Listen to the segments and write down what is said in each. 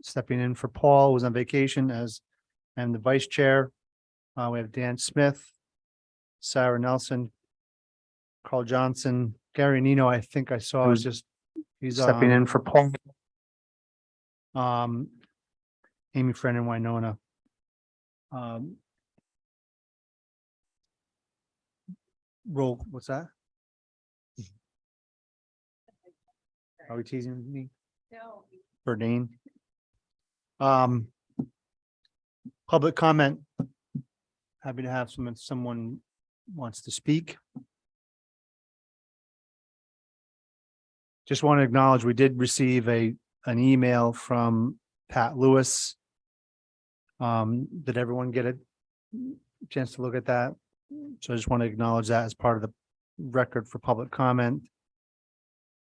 stepping in for Paul, who was on vacation and the vice chair. We have Dan Smith, Sarah Nelson, Carl Johnson, Gary Nino. I think I saw was just he's stepping in for Paul. Amy Friend and Winona. Roll. What's that? Are we teasing me? No. Burdine. Public comment. Happy to have someone wants to speak. Just want to acknowledge we did receive an email from Pat Lewis. Did everyone get a chance to look at that? So I just want to acknowledge that as part of the record for public comment.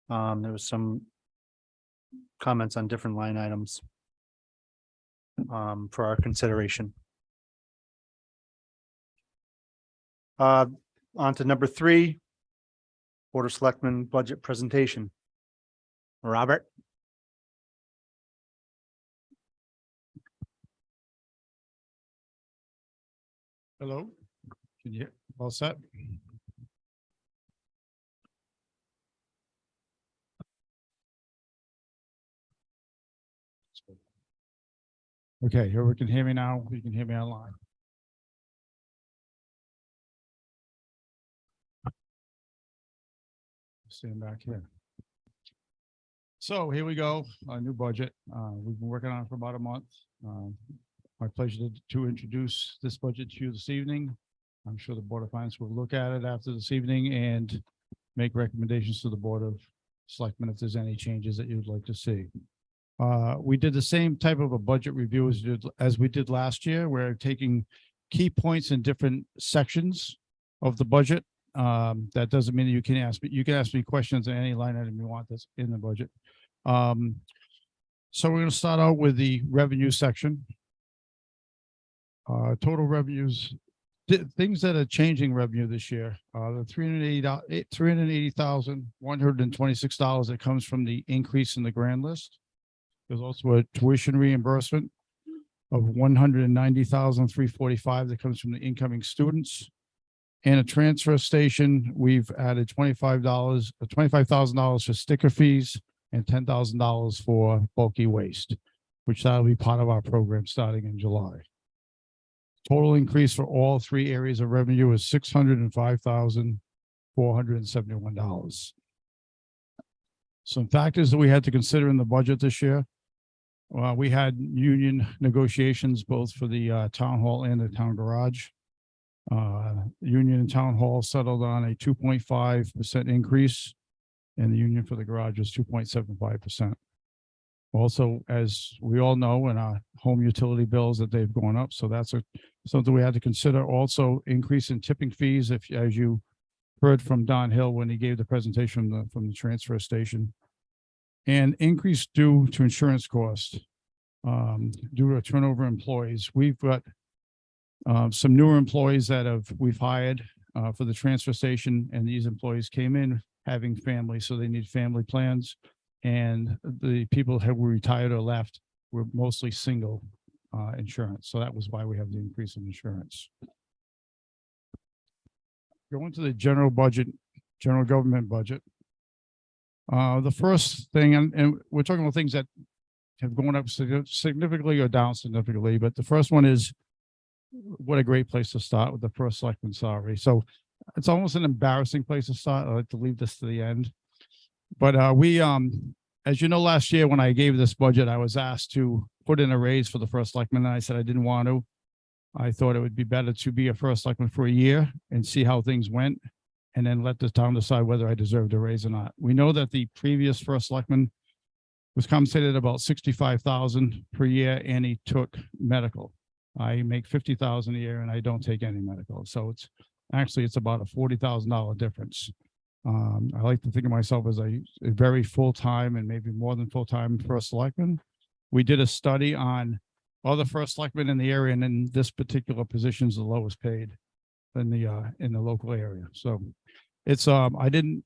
There was some comments on different line items for our consideration. On to number 3, Board of Selectmen budget presentation. Robert. Hello, can you all set? Okay, here we can hear me now. You can hear me online. Stand back here. So here we go, our new budget. We've been working on it for about a month. My pleasure to introduce this budget to you this evening. I'm sure the Board of Finance will look at it after this evening and make recommendations to the Board of Selectmen if there's any changes that you'd like to see. We did the same type of a budget review as we did last year. We're taking key points in different sections of the budget. That doesn't mean that you can ask me questions on any line item you want that's in the budget. So we're going to start out with the revenue section. Total revenues, things that are changing revenue this year. The $380,126 that comes from the increase in the grand list. There's also a tuition reimbursement of $190,345 that comes from the incoming students. And a transfer station, we've added $25,000 for sticker fees and $10,000 for bulky waste, which that'll be part of our program starting in July. Total increase for all 3 areas of revenue is $605,471. Some factors that we had to consider in the budget this year. We had union negotiations both for the town hall and the town garage. Union and town hall settled on a 2.5% increase, and the union for the garage was 2.75%. Also, as we all know, in our home utility bills that they've gone up, so that's something we had to consider. Also, increase in tipping fees, as you heard from Don Hill when he gave the presentation from the transfer station, and increase due to insurance costs due to turnover employees. We've got some newer employees that we've hired for the transfer station, and these employees came in having families, so they need family plans. And the people who were retired or left were mostly single insurance. So that was why we have the increase in insurance. Going to the general budget, general government budget. The first thing, and we're talking about things that have gone up significantly or down significantly, but the first one is, what a great place to start with the first selectman salary. So it's almost an embarrassing place to start. I like to leave this to the end. But as you know, last year when I gave this budget, I was asked to put in a raise for the first selectman, and I said I didn't want to. I thought it would be better to be a first selectman for a year and see how things went, and then let the town decide whether I deserved a raise or not. We know that the previous first selectman was compensated about $65,000 per year, and he took medical. I make $50,000 a year, and I don't take any medical. So it's about a $40,000 difference. I like to think of myself as a very full-time and maybe more than full-time first selectman. We did a study on other first selectmen in the area, and then this particular position is the lowest paid in the local area. So it's I didn't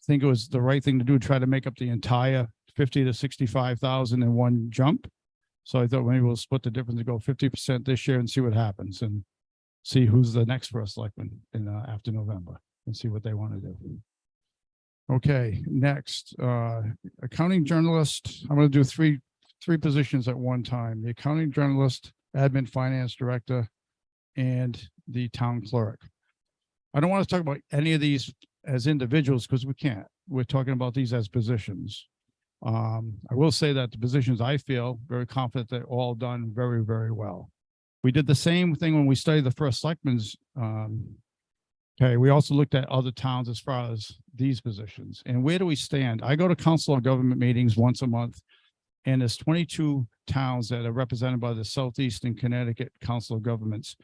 think it was the right thing to do, try to make up the entire 50 to 65,000 in one jump. So I thought maybe we'll split the difference and go 50% this year and see what happens and see who's the next first selectman in after November and see what they want to do. Okay, next, accounting journalist. I'm going to do three positions at one time: the accounting journalist, admin finance director, and the town clerk. I don't want to talk about any of these as individuals because we can't. We're talking about these as positions. I will say that the positions, I feel very confident they're all done very, very well. We did the same thing when we studied the first selectmen's. Okay, we also looked at other towns as far as these positions. And where do we stand? I go to council of government meetings once a month, and there's 22 towns that are represented by the Southeastern Connecticut Council of Governments.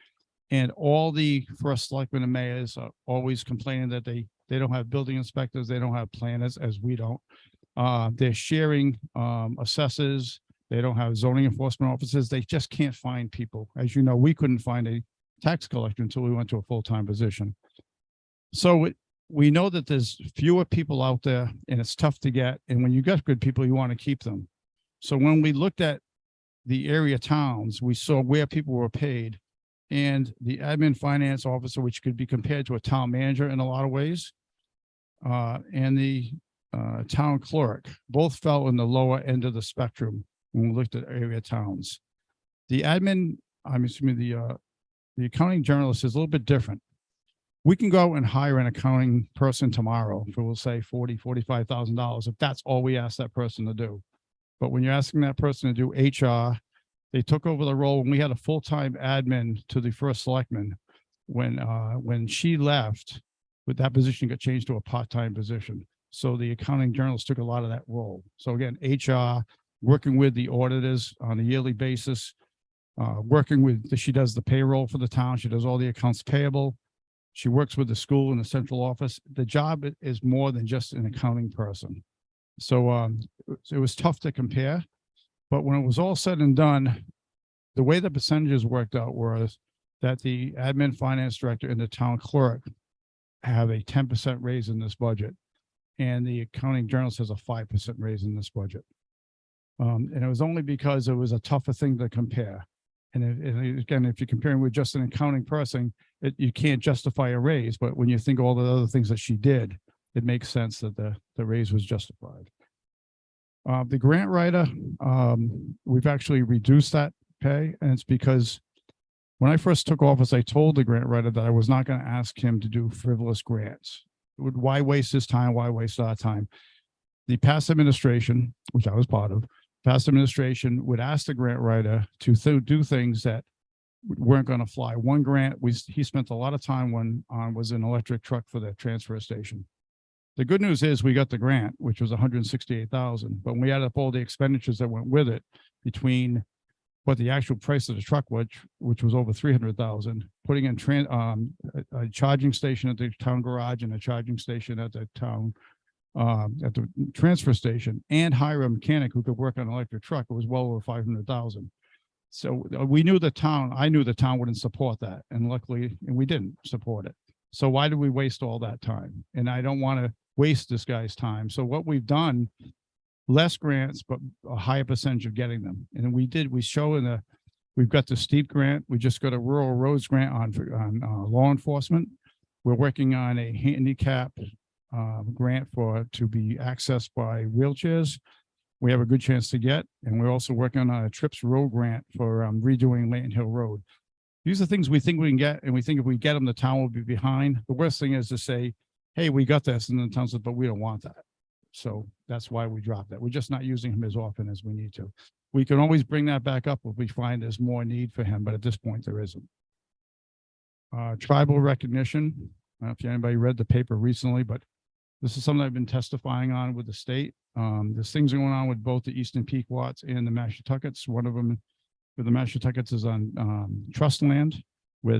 And all the first selectmen and mayors are always complaining that they don't have building inspectors, they don't have planners, as we don't. They're sharing assessors, they don't have zoning enforcement officers, they just can't find people. As you know, we couldn't find a tax collector until we went to a full-time position. So we know that there's fewer people out there and it's tough to get. And when you get good people, you want to keep them. So when we looked at the area towns, we saw where people were paid, and the admin finance officer, which could be compared to a town manager in a lot of ways, and the town clerk, both fell in the lower end of the spectrum when we looked at area towns. The admin, I'm assuming the accounting journalist is a little bit different. We can go out and hire an accounting person tomorrow for, we'll say, $45,000 if that's all we ask that person to do. But when you're asking that person to do HR, they took over the role when we had a full-time admin to the first selectman. When she left, with that position got changed to a part-time position. So the accounting journalist took a lot of that role. So again, HR, working with the auditors on a yearly basis, she does the payroll for the town. She does all the accounts payable. She works with the school in the central office. The job is more than just an accounting person. So it was tough to compare, but when it was all said and done, the way the percentages worked out was that the admin finance director and the town clerk have a 10% raise in this budget, and the accounting journalist has a 5% raise in this budget. And it was only because it was a tougher thing to compare. And again, if you're comparing with just an accounting person, you can't justify a raise. But when you think of all the other things that she did, it makes sense that the raise was justified. The grant writer, we've actually reduced that pay, and it's because when I first took office, I told the grant writer that I was not going to ask him to do frivolous grants. Why waste his time? Why waste our time? The past administration, which I was part of, past administration would ask the grant writer to do things that weren't going to fly. One grant, he spent a lot of time on was an electric truck for the transfer station. The good news is we got the grant, which was $168,000, but when we added up all the expenditures that went with it, between what the actual price of the truck was, which was over $300,000, putting in a charging station at the town garage and a charging station at the town at the transfer station, and hire a mechanic who could work on an electric truck, it was well over $500,000. So we knew I knew the town wouldn't support that, and luckily, we didn't support it. So why did we waste all that time? And I don't want to waste this guy's time. So what we've done, less grants, but a higher percentage of getting them. And we've got the STEEP grant. We just got a rural roads grant on law enforcement. We're working on a handicap grant to be accessed by wheelchairs. We have a good chance to get, and we're also working on a TRIPS road grant for redoing Layton Hill Road. These are things we think we can get, and we think if we get them, the town will be behind. The worst thing is to say, hey, we got this, and then the town says, but we don't want that. So that's why we dropped that. We're just not using him as often as we need to. We can always bring that back up if we find there's more need for him, but at this point there isn't. Tribal recognition. I don't know if anybody read the paper recently, but this is something I've been testifying on with the state. There's things going on with both the Eastern Pequots and the Mashantuckets. One of them with the Mashantuckets is on trust land, where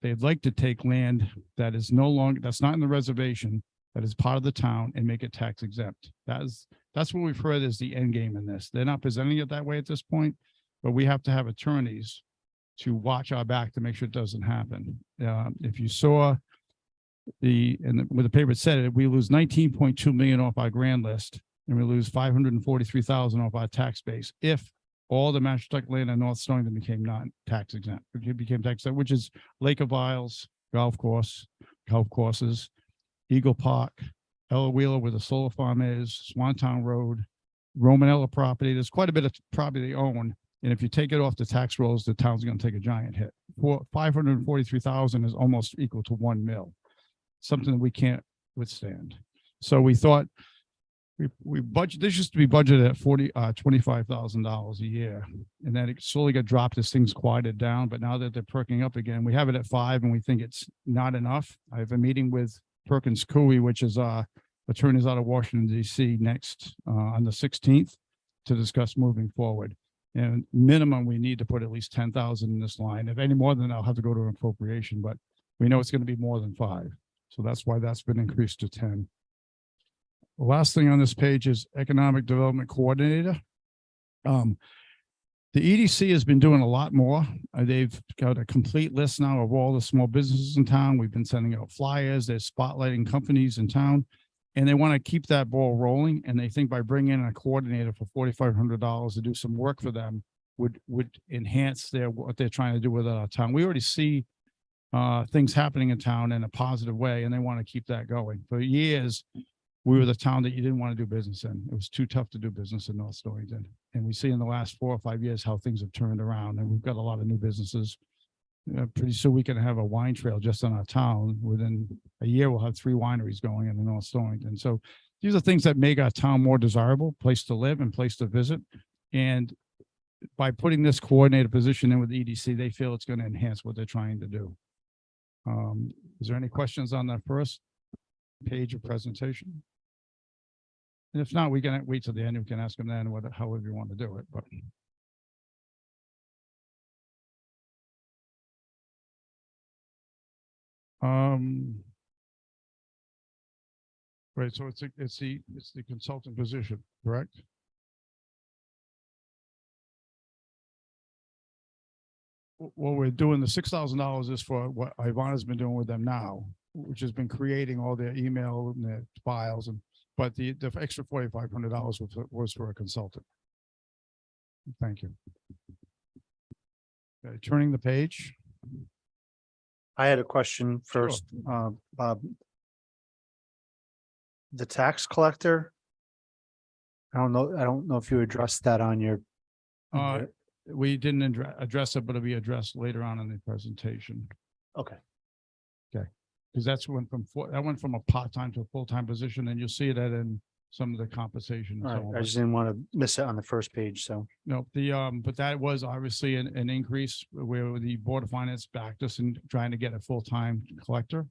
they'd like to take land that is that's not in the reservation, that is part of the town, and make it tax exempt. That's what we've heard is the end game in this. They're not presenting it that way at this point, but we have to have attorneys to watch our back to make sure it doesn't happen. If you saw with the paper said it, we lose 19.2 million off our grand list, and we lose 543,000 off our tax base if all the Massachusetts land in North Stonington became non-tax exempt. It became tax exempt, which is Lake of Isles golf courses, Eagle Park, Ella Wheeler where the solar farm is, Swantown Road, Romanella property. There's quite a bit of property they own. And if you take it off the tax rolls, the town's going to take a giant hit. 543,000 is almost equal to 1 mil, something that we can't withstand. So we thought we budget, this used to be budgeted at $25,000 a year. And then it slowly got dropped as things quieted down. But now that they're perking up again, we have it at 5 and we think it's not enough. I have a meeting with Perkins Coie, which is attorneys out of Washington, D.C. next on the 16th to discuss moving forward. And minimum, we need to put at least 10,000 in this line. If any more than that, I'll have to go to an appropriation, but we know it's going to be more than 5. So that's why that's been increased to 10. The last thing on this page is Economic Development Coordinator. The EDC has been doing a lot more. They've got a complete list now of all the small businesses in town. We've been sending out flyers. They're spotlighting companies in town. And they want to keep that ball rolling. And they think by bringing in a coordinator for $4,500 to do some work for them would enhance what they're trying to do with our town. We already see things happening in town in a positive way, and they want to keep that going. For years, we were the town that you didn't want to do business in. It was too tough to do business in North Stonington. And we see in the last 4 or 5 years how things have turned around, and we've got a lot of new businesses. Pretty soon we can have a wine trail just in our town. Within a year, we'll have 3 wineries going in North Stonington. So these are things that make our town more desirable, place to live and place to visit. And by putting this coordinator position in with EDC, they feel it's going to enhance what they're trying to do. Is there any questions on that first page of presentation? And if not, we can wait till the end. We can ask them then however you want to do it. But right, so it's the consultant position, correct? What we're doing, the $6,000 is for what Ivana's been doing with them now, which has been creating all their email and their files, but the extra $4,500 was for a consultant. Thank you. Okay, turning the page. I had a question first, Bob. The tax collector. I don't know if you addressed that on your. We didn't address it, but it'll be addressed later on in the presentation. Okay. Because that went from a part-time to a full-time position, and you'll see that in some of the compensation. And All so right. on. I just didn't want to miss it on the first page. So No, but that was obviously an increase where the Board of Finance backed us in trying to get a full-time collector.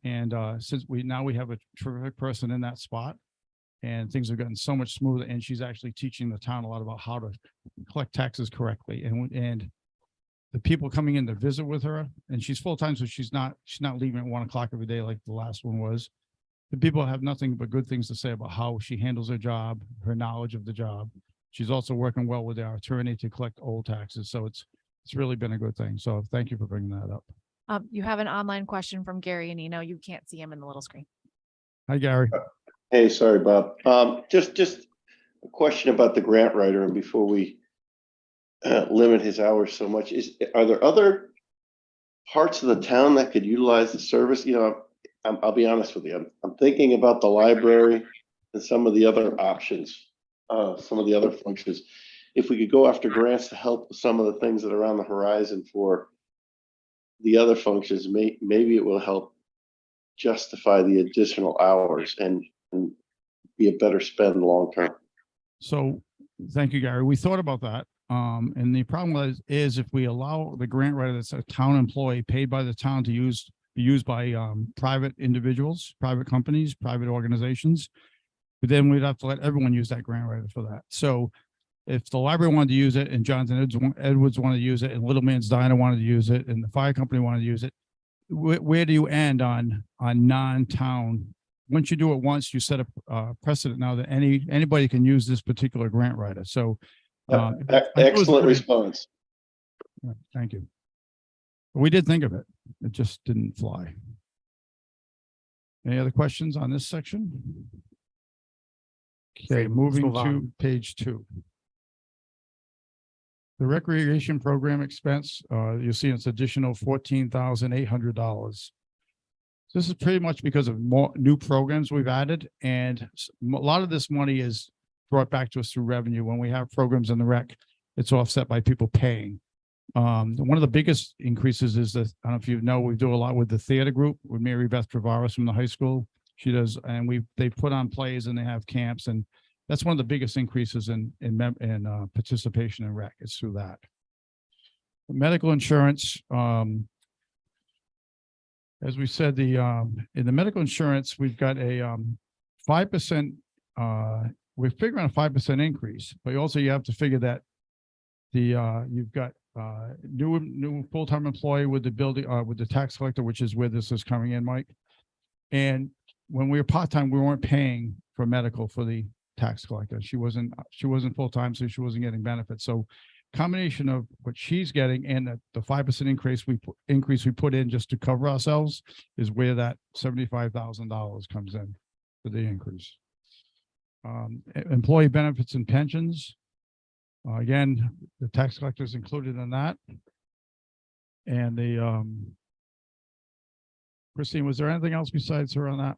And since we have a terrific person in that spot, and things have gotten so much smoother, and she's actually teaching the town a lot about how to collect taxes correctly. And the people coming in to visit with her, and she's full-time, so she's not leaving at 1 o'clock every day like the last one was. The people have nothing but good things to say about how she handles her job, her knowledge of the job. She's also working well with our attorney to collect old taxes. So it's really been a good thing. So thank you for bringing that up. You have an online question from Gary Anino. You can't see him in the little screen. Hi, Gary. Hey, sorry, Bob. Just a question about the grant writer, and before we limit his hours so much, are there other parts of the town that could utilize the service? You know, I'll be honest with you. I'm thinking about the library and some of the other options, some of the other functions. If we could go after grants to help with some of the things that are on the horizon for the other functions, maybe it will help justify the additional hours and be a better spend long term. So thank you, Gary. We thought about that. And the problem is if we allow the grant writer that's a town employee paid by the town to be used by private individuals, private companies, private organizations, but then we'd have to let everyone use that grant writer for that. So if the library wanted to use it and Jonathan Edwards wanted to use it and Little Man's Diner wanted to use it and the fire company wanted to use it, where do you end on non-town? Once you do it once, you set a precedent now that anybody can use this particular grant writer. So excellent response. Thank you. We did think of it. It just didn't fly. Any other questions on this section? Okay, Let's moving move to on. page 2. The recreation program expense, you'll see it's additional $14,800. This is pretty much because of more new programs we've added, and a lot of this money is brought back to us through revenue. When we have programs in the rec, it's offset by people paying. One of the biggest increases is that, I don't know if you know, we do a lot with the theater group with Mary Beth Travaris from the high school. She does, and they put on plays and they have camps, and that's one of the biggest increases in participation in rec. It's through that. Medical insurance, as we said, in the medical insurance, we've got a 5%. We're figuring a 5% increase, but also you have to figure that you've got new full-time employee with the building with the tax collector, which is where this is coming in, Mike. And when we were part-time, we weren't paying for medical for the tax collector. She wasn't full-time, so she wasn't getting benefits. So combination of what she's getting and the 5% increase we put in just to cover ourselves is where that $75,000 comes in for the increase. Employee benefits and pensions. Again, the tax collector is included in that. And the Christine, was there anything else besides her on that?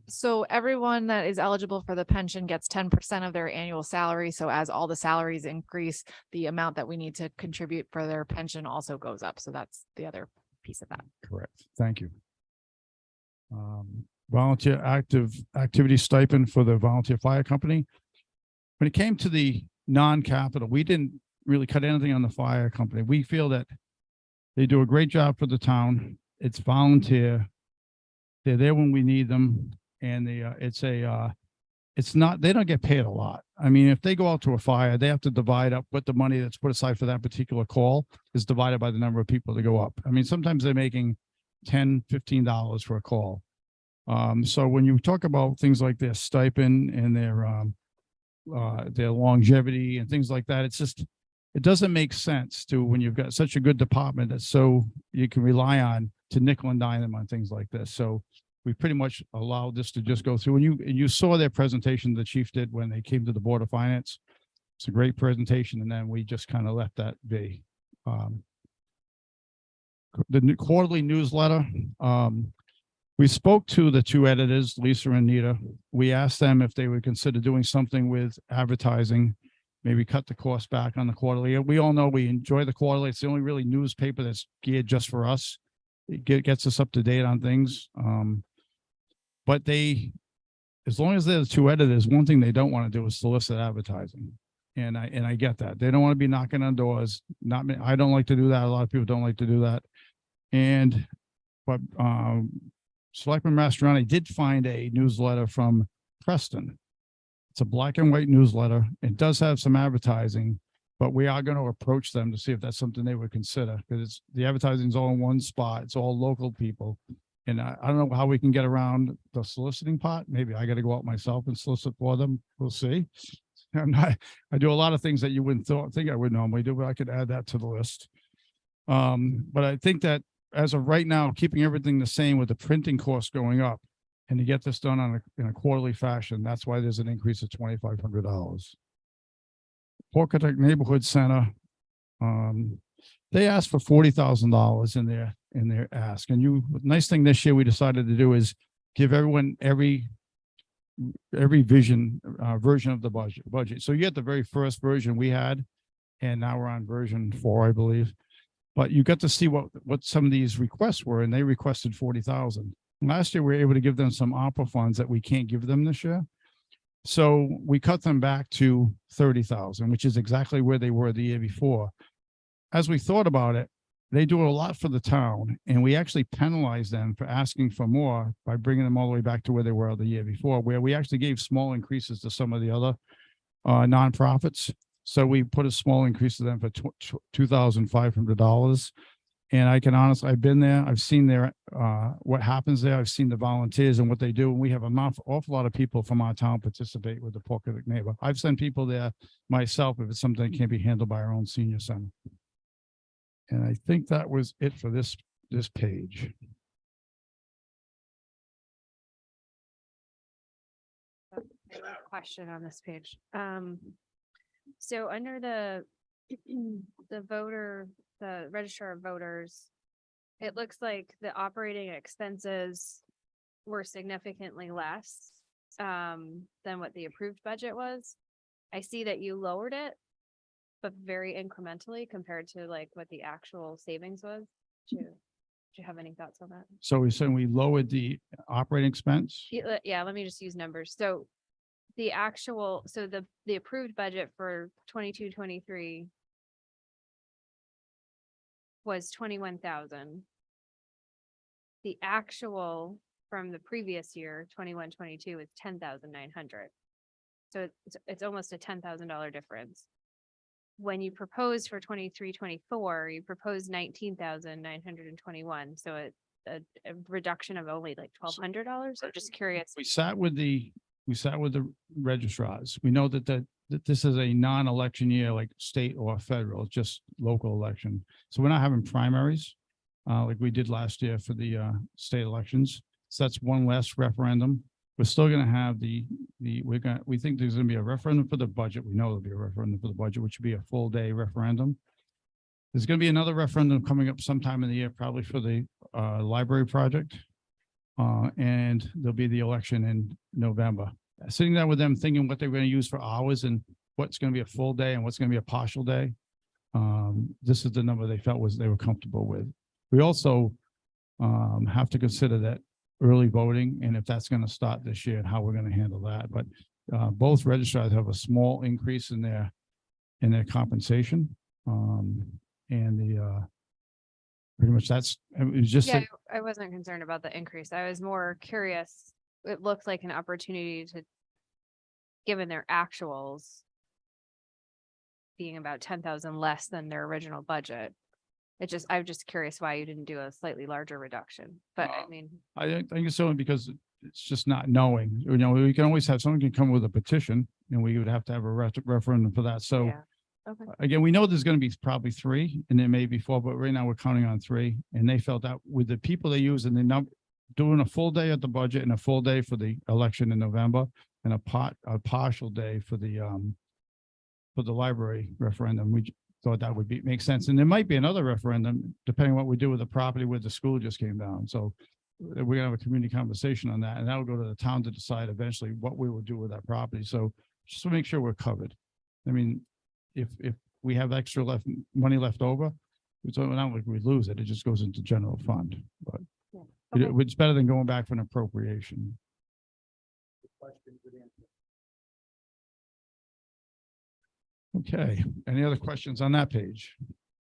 So everyone that is eligible for the pension gets 10% of their annual salary. So as all the salaries increase, the amount that we need to contribute for their pension also goes up. So that's the other piece of that. Correct. Thank you. Volunteer activity stipend for the volunteer fire company. When it came to the non-capital, we didn't really cut anything on the fire company. We feel that they do a great job for the town. It's volunteer. They're there when we need them. And they don't get paid a lot. I mean, if they go out to a fire, they have to divide up what the money that's put aside for that particular call is divided by the number of people that go up. I mean, sometimes they're making $10, $15 for a call. So when you talk about things like their stipend and their longevity and things like that, it doesn't make sense to, when you've got such a good department that's so you can rely on, to nickel and dime them on things like this. So we pretty much allowed this to just go through. And you saw their presentation the chief did when they came to the Board of Finance. It's a great presentation, and then we just kind of left that be. The quarterly newsletter. We spoke to the two editors, Lisa and Nita. We asked them if they would consider doing something with advertising, maybe cut the cost back on the quarterly. We all know we enjoy the quarterly. It's the only really newspaper that's geared just for us. It gets us up to date on things. But as long as they're the two editors, one thing they don't want to do is solicit advertising. And I get that. They don't want to be knocking on doors. Not me. I don't like to do that. A lot of people don't like to do that. But Selectman Mastriani did find a newsletter from Preston. It's a black and white newsletter. It does have some advertising, but we are going to approach them to see if that's something they would consider, because the advertising is all in one spot. It's all local people. And I don't know how we can get around the soliciting part. Maybe I got to go out myself and solicit for them. We'll see. I do a lot of things that you wouldn't think I would normally do, but I could add that to the list. But I think that as of right now, keeping everything the same with the printing costs going up, and to get this done in a quarterly fashion, that's why there's an increase of $2,500. Pawcatuck Neighborhood Center, they asked for $40,000 in their ask. And nice thing this year we decided to do is give everyone every version of the budget. So you get the very first version we had, and now we're on version 4, I believe. But you got to see what some of these requests were, and they requested 40,000. Last year, we were able to give them some ARPA funds that we can't give them this year. So we cut them back to 30,000, which is exactly where they were the year before. As we thought about it, they do a lot for the town, and we actually penalize them for asking for more by bringing them all the way back to where they were the year before, where we actually gave small increases to some of the other nonprofits. So we put a small increase to them for $2,500. And I can honestly, I've been there. I've seen what happens there. I've seen the volunteers and what they do. And we have an awful lot of people from our town participate with the Pawcatuck Neighbor. I've sent people there myself if it's something that can't be handled by our own senior center. And I think that was it for this page. Question on this page. So under the the registrar of voters, it looks like the operating expenses were significantly less than what the approved budget was. I see that you lowered it, but very incrementally compared to like what the actual savings was. Do you have any thoughts on that? So we're saying we lowered the operating expense? Yeah, let me just use numbers. So the approved budget for 22-23 was 21,000. The actual from the previous year, 21-22, is 10,900. So it's almost a $10,000 difference. When you proposed for 23-24, you proposed 19,921. So a reduction of only like $1,200. I'm just curious. We sat with the registrars. We know that this is a non-election year, like state or federal, it's just local election. So we're not having primaries like we did last year for the state elections. So that's one less referendum. We're still gonna have we think there's gonna be a referendum for the budget. We know there'll be a referendum for the budget, which would be a full day referendum. There's gonna be another referendum coming up sometime in the year, probably for the library project. And there'll be the election in November. Sitting down with them, thinking what they're gonna use for hours and what's gonna be a full day and what's gonna be a partial day. This is the number they felt they were comfortable with. We also have to consider that early voting and if that's going to start this year and how we're going to handle that. But both registrars have a small increase in their compensation. And pretty much it was just. Yeah, I wasn't concerned about the increase. I was more curious. It looked like an opportunity to, given their actuals being about 10,000 less than their original budget. I'm just curious why you didn't do a slightly larger reduction, but I mean. I think it's only because it's just not knowing, we can always have, someone can come with a petition and we would have to have a referendum for that. So Yeah. Okay. again, we know there's going to be probably 3 and there may be 4, but right now we're counting on 3. And they felt that with the people they use and they're doing a full day at the budget and a full day for the election in November and a partial day for the library referendum. We thought that would make sense. And there might be another referendum, depending on what we do with the property where the school just came down. So we're gonna have a community conversation on that, and that'll go to the town to decide eventually what we will do with that property. So just to make sure we're covered. I mean, if we have extra money left over, it's not like we lose it. It just goes into general fund. But Okay. it's better than going back for an appropriation. Okay, any other questions on that page?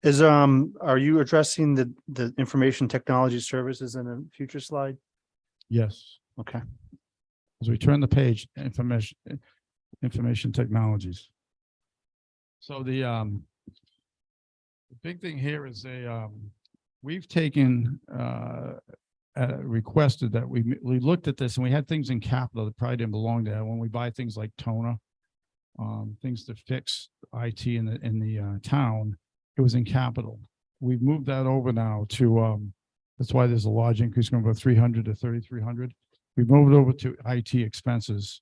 Are you addressing the information technology services in a future slide? Yes. Okay. As we turn the page, information technologies. So the big thing here is we've taken requested that we looked at this and we had things in capital that probably didn't belong there. When we buy things like toner, things to fix IT in the town, it was in capital. We've moved that over now to that's why there's a large increase going from 300 to 3,300. We've moved it over to IT expenses.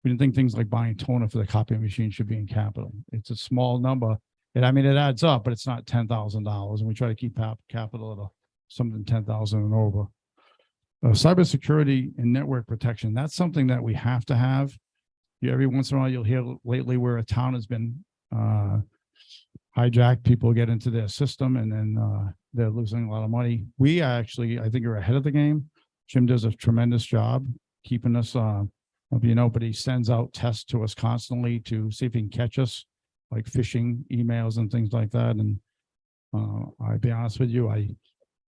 We didn't think things like buying toner for the copying machine should be in capital. It's a small number. And I mean, it adds up, but it's not $10,000. And we try to keep capital at something 10,000 and over. Cybersecurity and network protection. That's something that we have to have. Every once in a while, you'll hear lately where a town has been hijacked. People get into their system and then they're losing a lot of money. We actually, I think, are ahead of the game. Jim does a tremendous job keeping us, but he sends out tests to us constantly to see if he can catch us, like phishing emails and things like that. And I'll be honest with you, I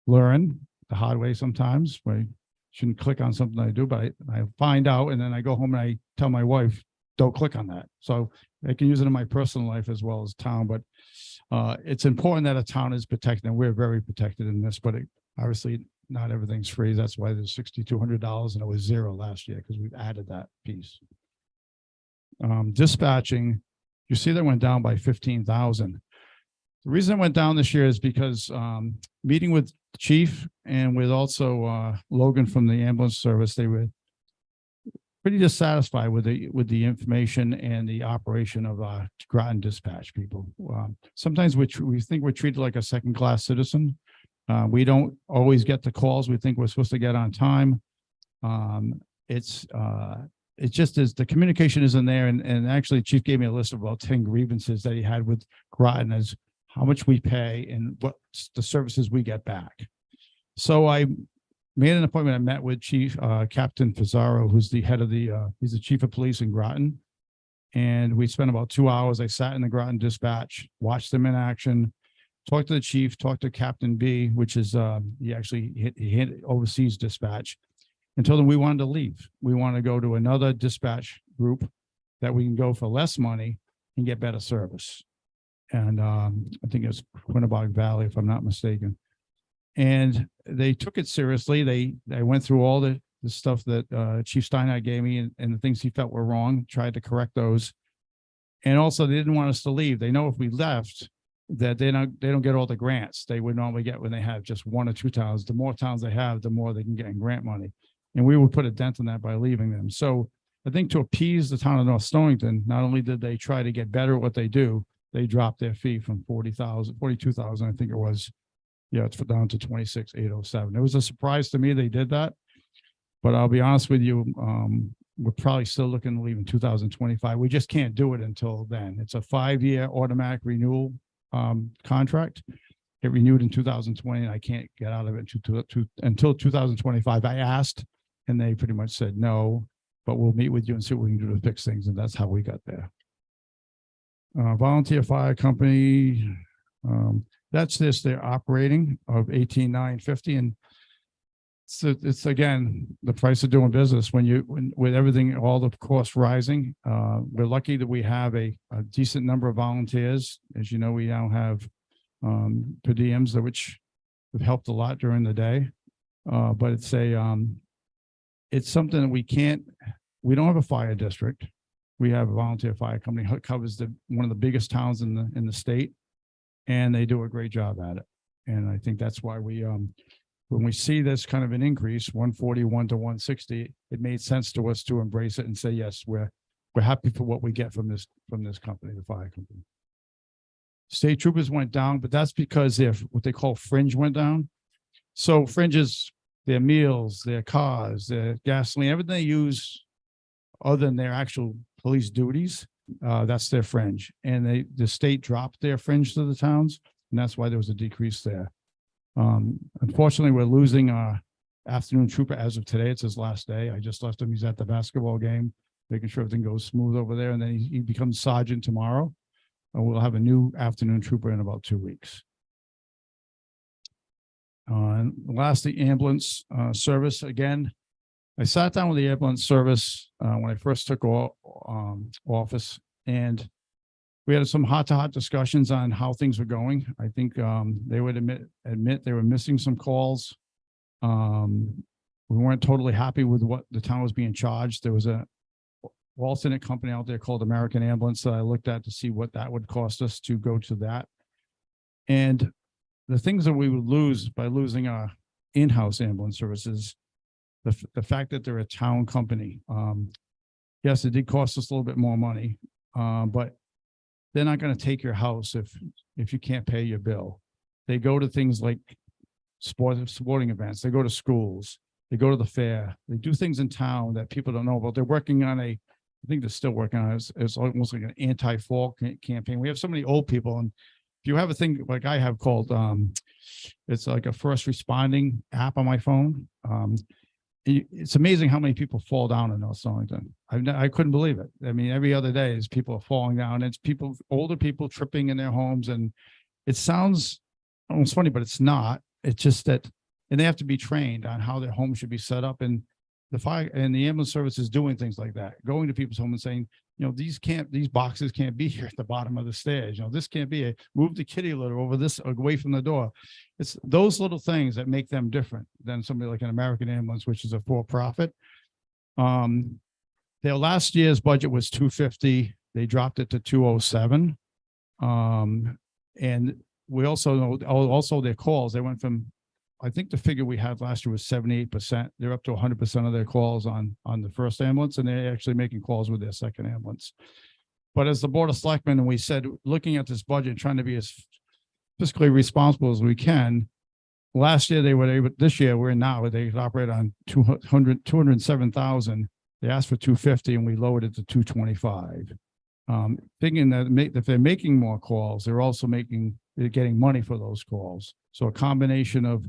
learn the hard way sometimes. I shouldn't click on something I do, but I find out and then I go home and I tell my wife, don't click on that. So I can use it in my personal life as well as town, but it's important that a town is protected and we're very protected in this, but obviously not everything's free. That's why there's $6,200 and it was $0 last year because we've added that piece. Dispatching, you see that went down by 15,000. The reason it went down this year is because meeting with the chief and with also Logan from the ambulance service, they were pretty dissatisfied with the information and the operation of Groton Dispatch people. Sometimes we think we're treated like a second-class citizen. We don't always get the calls we think we're supposed to get on time. It just is, the communication isn't there. And actually, Chief gave me a list of about 10 grievances that he had with Groton as how much we pay and what the services we get back. So I made an appointment. I met with Chief Captain Pizarro, who's the head of he's the chief of police in Groton. And we spent about 2 hours. I sat in the Groton Dispatch, watched them in action, talked to the chief, talked to Captain B, which is he oversees dispatch, and told them we wanted to leave. We want to go to another dispatch group that we can go for less money and get better service. And I think it was Quinnebog Valley, if I'm not mistaken. And they took it seriously. They went through all the stuff that Chief Steinhardt gave me and the things he felt were wrong, tried to correct those. And also they didn't want us to leave. They know if we left that they don't get all the grants they would normally get when they have just 1 or 2 towns. The more towns they have, the more they can get in grant money. And we would put a dent in that by leaving them. So I think to appease the town of North Stonington, not only did they try to get better at what they do, they dropped their fee from 42,000, I think it was. Yeah, it's down to 26,807. It was a surprise to me they did that. But I'll be honest with you, we're probably still looking to leave in 2025. We just can't do it until then. It's a 5-year automatic renewal contract. It renewed in 2020, and I can't get out of it until 2025. I asked, and they pretty much said no, but we'll meet with you and see what we can do to fix things. And that's how we got there. Volunteer fire company. That's this, their operating of 18,950. And so it's again, the price of doing business when with everything, all the costs rising. We're lucky that we have a decent number of volunteers. As you know, we now have per diems, which have helped a lot during the day. But it's something that we don't have a fire district. We have a volunteer fire company who covers one of the biggest towns in the state. And they do a great job at it. And I think that's why when we see this kind of an increase, 141 to 160, it made sense to us to embrace it and say, yes, we're happy for what we get from this company, the fire company. State troopers went down, but that's because what they call fringe went down. So fringe is their meals, their cars, their gasoline, everything they use other than their actual police duties. That's their fringe, and the state dropped their fringe to the towns, and that's why there was a decrease there. Unfortunately, we're losing our afternoon trooper as of today. It's his last day. I just left him. He's at the basketball game, making sure everything goes smooth over there, and then he becomes sergeant tomorrow. And we'll have a new afternoon trooper in about 2 weeks. And lastly, ambulance service. Again, I sat down with the ambulance service when I first took office, and we had some heart-to-heart discussions on how things were going. I think they would admit they were missing some calls. We weren't totally happy with what the town was being charged. There was a alternate company out there called American Ambulance that I looked at to see what that would cost us to go to that. And the things that we would lose by losing our in-house ambulance services, the fact that they're a town company. Yes, it did cost us a little bit more money, but they're not going to take your house if you can't pay your bill. They go to things like sporting events. They go to schools. They go to the fair. They do things in town that people don't know about. They're working on I think they're still working on it. It's almost like an anti-fall campaign. We have so many old people, and if you have a thing like I have called, it's like a first responding app on my phone. It's amazing how many people fall down in North Stonington. I couldn't believe it. I mean, every other day is people are falling down. It's older people tripping in their homes, and it sounds almost funny, but it's not. It's just that, and they have to be trained on how their home should be set up. And the fire and the ambulance service is doing things like that, going to people's home and saying, these boxes can't be here at the bottom of the stairs. This can't be move the kitty litter over this away from the door. It's those little things that make them different than somebody like an American Ambulance, which is a for-profit. Their last year's budget was 250. They dropped it to 207. And we also know their calls. They went from I think the figure we had last year was 78%. They're up to 100% of their calls on the first ambulance, and they're actually making calls with their second ambulance. But as the Board of Selectmen, we said, looking at this budget, trying to be as fiscally responsible as we can. Last year, they were able, this year, they could operate on 207,000. They asked for 250 and we lowered it to 225. Thinking that if they're making more calls, they're also they're getting money for those calls. So a combination of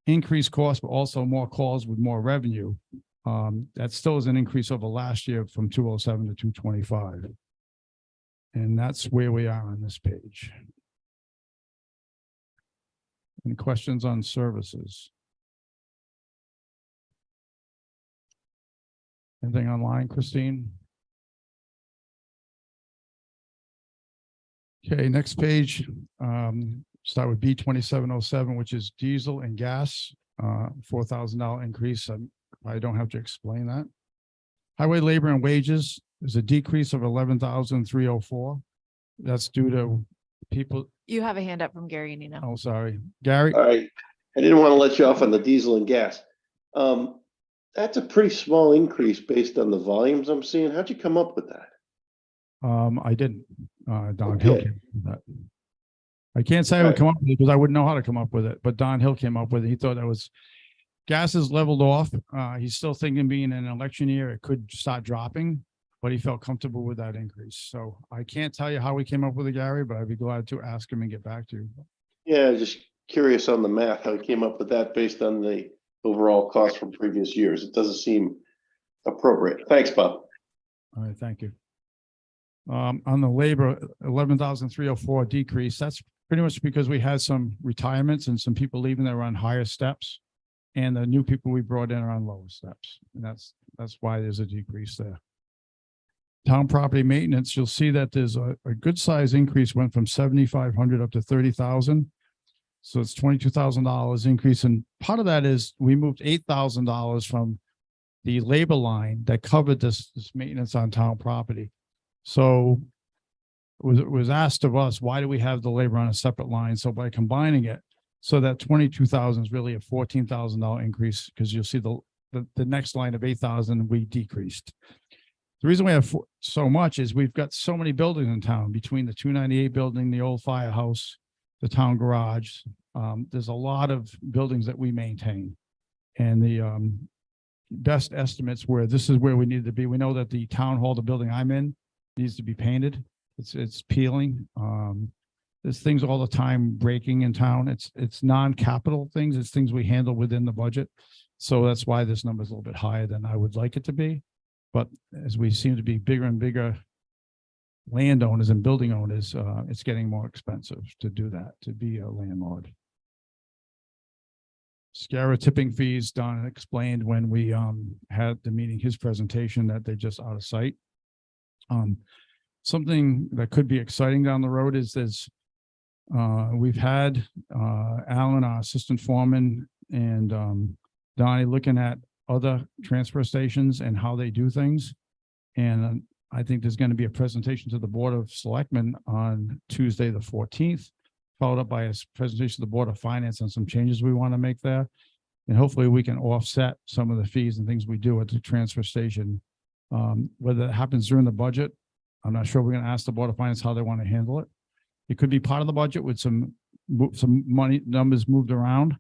increased costs, but also more calls with more revenue. That still is an increase over last year from 207 to 225. And that's where we are on this page. Any questions on services? Anything online, Christine? Okay, next page. Start with B2707, which is diesel and gas, $4,000 increase. I don't have to explain that. Highway labor and wages is a decrease of 11,304. That's due to people. You have a hand up from Gary and Nina. Oh, sorry, Gary. All right, I didn't want to let you off on the diesel and gas. That's a pretty small increase based on the volumes I'm seeing. How'd you come up with that? I didn't. Don Okay. Hill came up with that. I can't say I would come up with it because I wouldn't know how to come up with it, but Don Hill came up with it. He thought that was gas is leveled off. He's still thinking being an election year, it could start dropping, but he felt comfortable with that increase. So I can't tell you how we came up with it, Gary, but I'd be glad to ask him and get back to you. Yeah, just curious on the math, how he came up with that based on the overall cost from previous years. It doesn't seem appropriate. Thanks, Bob. All right, thank you. On the labor, 11,304 decrease, that's pretty much because we had some retirements and some people leaving that were on higher steps. And the new people we brought in are on lower steps. And that's why there's a decrease there. Town property maintenance, you'll see that there's a good size increase, went from 7,500 up to 30,000. So it's $22,000 increase. And part of that is we moved $8,000 from the labor line that covered this maintenance on town property. So it was asked of us, why do we have the labor on a separate line? So by combining it, so that 22,000 is really a $14,000 increase, because you'll see the next line of 8,000 we decreased. The reason we have so much is we've got so many buildings in town, between the 298 building, the old firehouse, the town garage. There's a lot of buildings that we maintain. And the best estimates where this is where we need to be. We know that the town hall, the building I'm in, needs to be painted. It's peeling. There's things all the time breaking in town. It's non-capital things. It's things we handle within the budget. So that's why this number is a little bit higher than I would like it to be. But as we seem to be bigger and bigger landowners and building owners, it's getting more expensive to do that, to be a landlord. SCARA tipping fees, Don explained when we had the meeting, his presentation, that they're just out of sight. Something that could be exciting down the road is we've had Alan, our assistant foreman, and Donnie looking at other transfer stations and how they do things. And I think there's going to be a presentation to the Board of Selectmen on Tuesday, the 14th, followed up by a presentation to the Board of Finance on some changes we want to make there. And hopefully we can offset some of the fees and things we do at the transfer station. Whether that happens during the budget, I'm not sure. We're going to ask the Board of Finance how they want to handle it. It could be part of the budget with some money numbers moved around,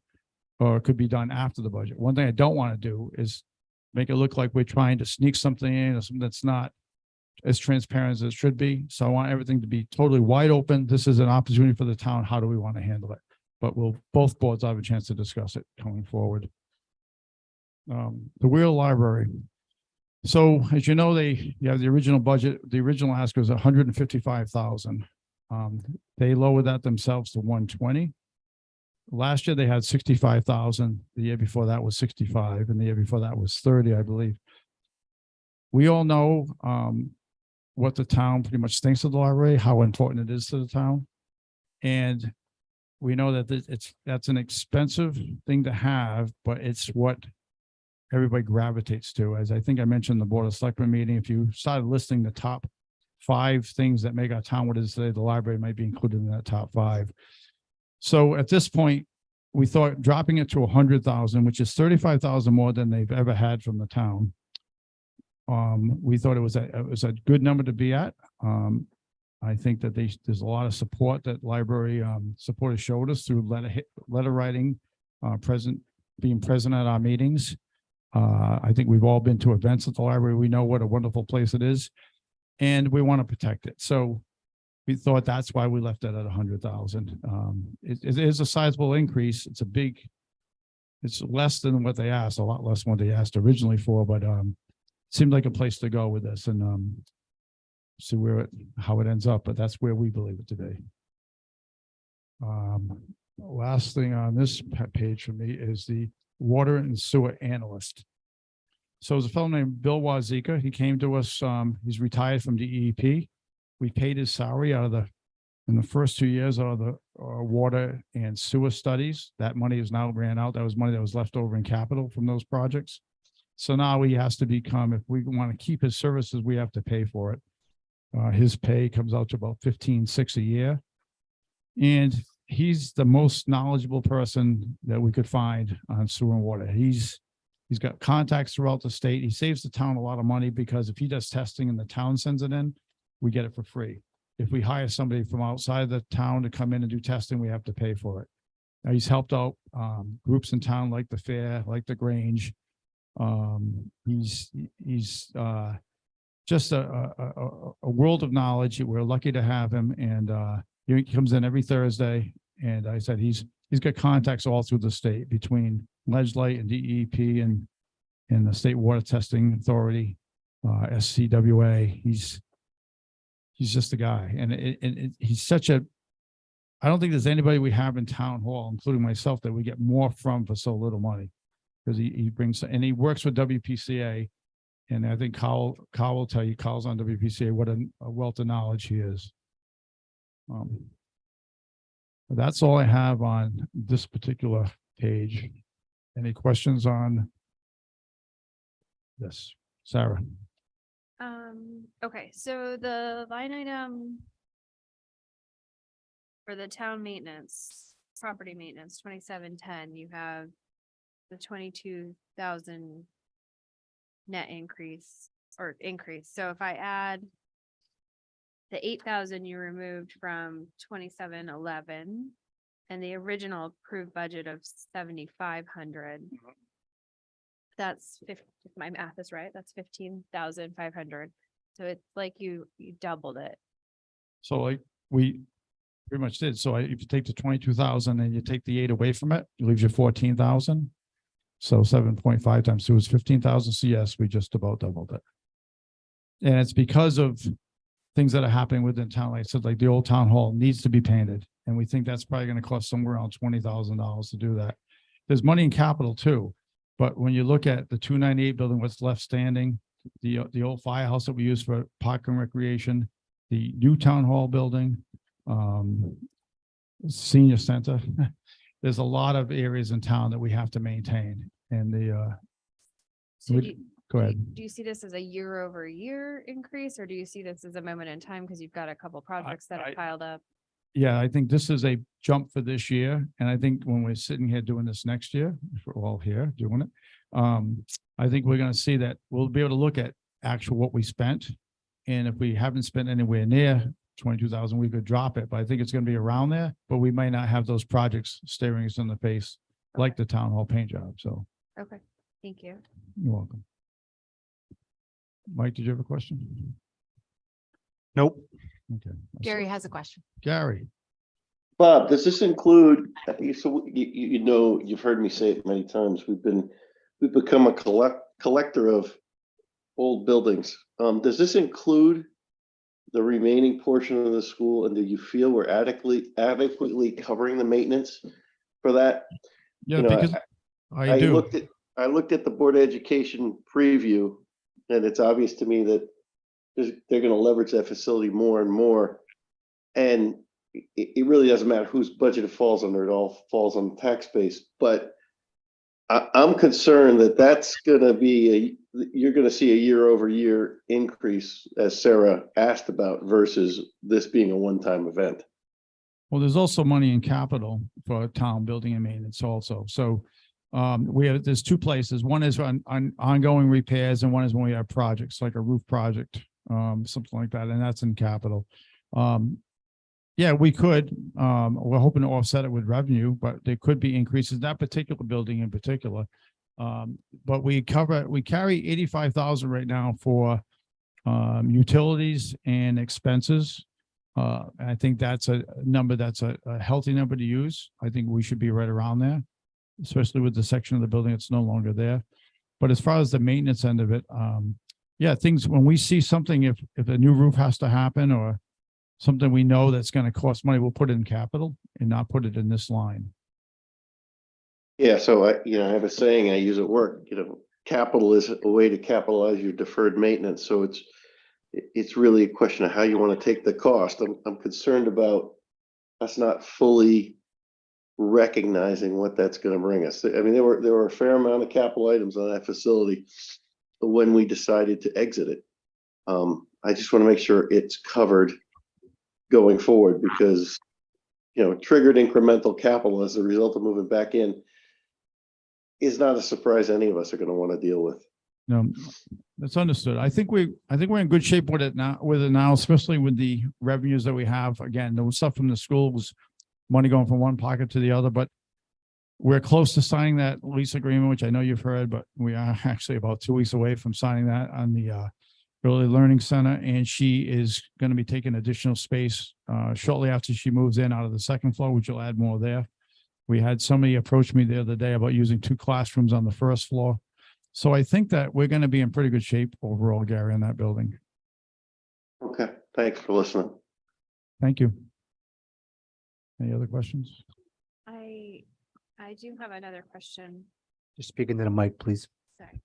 or it could be done after the budget. One thing I don't want to do is make it look like we're trying to sneak something in or something that's not as transparent as it should be. So I want everything to be totally wide open. This is an opportunity for the town. How do we want to handle it? But both boards have a chance to discuss it going forward. The Wheel Library. So as you know, you have the original budget. The original ask was 155,000. They lowered that themselves to 120. Last year they had 65,000. The year before that was 65, and the year before that was 30, I believe. We all know what the town pretty much thinks of the library, how important it is to the town, and we know that that's an expensive thing to have, but it's what everybody gravitates to. As I think I mentioned in the Board of Selectmen meeting, if you started listing the top 5 things that make our town what it is today, the library might be included in that top 5. So at this point, we thought dropping it to 100,000, which is 35,000 more than they've ever had from the town. We thought it was a good number to be at. I think that there's a lot of support that library supporters showed us through letter writing, being present at our meetings. I think we've all been to events at the library. We know what a wonderful place it is, and we want to protect it. So we thought that's why we left it at 100,000. It is a sizable increase. It's less than what they asked, a lot less than what they asked originally for, but seemed like a place to go with this and see how it ends up, but that's where we believe it to be. Last thing on this page for me is the water and sewer analyst. So there's a fellow named Bill Wazika. He came to us. He's retired from DEP. We paid his salary in the first 2 years out of the water and sewer studies. That money is now ran out. That was money that was left over in capital from those projects. So now he has to become, if we want to keep his services, we have to pay for it. His pay comes out to about 15,600 a year. And he's the most knowledgeable person that we could find on sewer and water. He's got contacts throughout the state. He saves the town a lot of money because if he does testing and the town sends it in, we get it for free. If we hire somebody from outside the town to come in and do testing, we have to pay for it. Now, he's helped out groups in town like the Fair, like the Grange. He's just a world of knowledge. We're lucky to have him, and he comes in every Thursday. And I said he's got contacts all through the state between Ledgelight and DEP and the State Water Testing Authority, SCWA. He's just a guy, and he's such a. I don't think there's anybody we have in town hall, including myself, that we get more from for so little money, because he brings, and he works with WPCA, and I think Kyle will tell you, Kyle's on WPCA, what a wealth of knowledge he is. That's all I have on this particular page. Any questions on this, Sarah? Okay, so the line item for the town maintenance, property maintenance, 2710, you have the 22,000 net increase. So if I add the 8,000 you removed from 2711 and the original approved budget of 7,500. That's if my math is right, that's 15,500. So it's like you doubled it. So like we pretty much did. So if you take the 22,000 and you take the 8 away from it, it leaves you 14,000. So 7.5 times 2 is 15,000. So yes, we just about doubled it. And it's because of things that are happening within town. Like I said, like the old town hall needs to be painted. And we think that's probably going to cost somewhere around $20,000 to do that. There's money in capital too. But when you look at the 298 building, what's left standing, the old firehouse that we use for park and recreation, the new town hall building, senior center, there's a lot of areas in town that we have to maintain. And So Would- do you- go ahead. Do you see this as a year over year increase, or do you see this as a moment in time because you've got a couple projects that I- have piled up? Yeah, I think this is a jump for this year. And I think when we're sitting here doing this next year, if we're all here doing it, I think we're going to see that we'll be able to look at actual what we spent. And if we haven't spent anywhere near 22,000, we could drop it, but I think it's going to be around there, but we might not have those projects staring us in the face like the town hall paint job. So Okay, thank you. you're welcome. Mike, did you have a question? Nope. Okay. Gary has a question. Gary, Bob, does this include, so you know, you've heard me say it many times, we've become a collector of old buildings. Does this include the remaining portion of the school, and do you feel we're adequately covering the maintenance for that? yeah, You know, because I do. I looked at the Board of Education preview, and it's obvious to me that they're gonna leverage that facility more and more. And it really doesn't matter whose budget it falls under, it all falls on the tax base. But I'm concerned that that's gonna be you're gonna see a year over year increase, as Sarah asked about, versus this being a one-time event. Well, there's also money in capital for town building and maintenance also. So there's two places. One is on ongoing repairs and one is when we have projects like a roof project, something like that. And that's in capital. Yeah, we could, we're hoping to offset it with revenue, but there could be increases in that particular building in particular. But we carry 85,000 right now for utilities and expenses. And I think that's a number that's a healthy number to use. I think we should be right around there, especially with the section of the building that's no longer there. But as far as the maintenance end of it, yeah, things, when we see something, if a new roof has to happen or something we know that's going to cost money, we'll put it in capital and not put it in this line. Yeah, so I have a saying I use at work, capital is a way to capitalize your deferred maintenance. So it's really a question of how you want to take the cost. I'm concerned about us not fully recognizing what that's going to bring us. I mean, there were a fair amount of capital items on that facility when we decided to exit it. I just want to make sure it's covered going forward because, triggered incremental capital as a result of moving back in is not a surprise any of us are going to want to deal with. That's understood. I think we're in good shape with it now, especially with the revenues that we have. Again, there was stuff from the schools, money going from one pocket to the other, but we're close to signing that lease agreement, which I know you've heard, but we are actually about 2 weeks away from signing that on the Early Learning Center. And she is going to be taking additional space shortly after she moves in out of the second floor, which will add more there. We had somebody approach me the other day about using 2 classrooms on the first floor. So I think that we're going to be in pretty good shape overall, Gary, in that building. Okay, thanks for listening. Thank you. Any other questions? I do have another question. Just speaking to the mic, please. Sorry.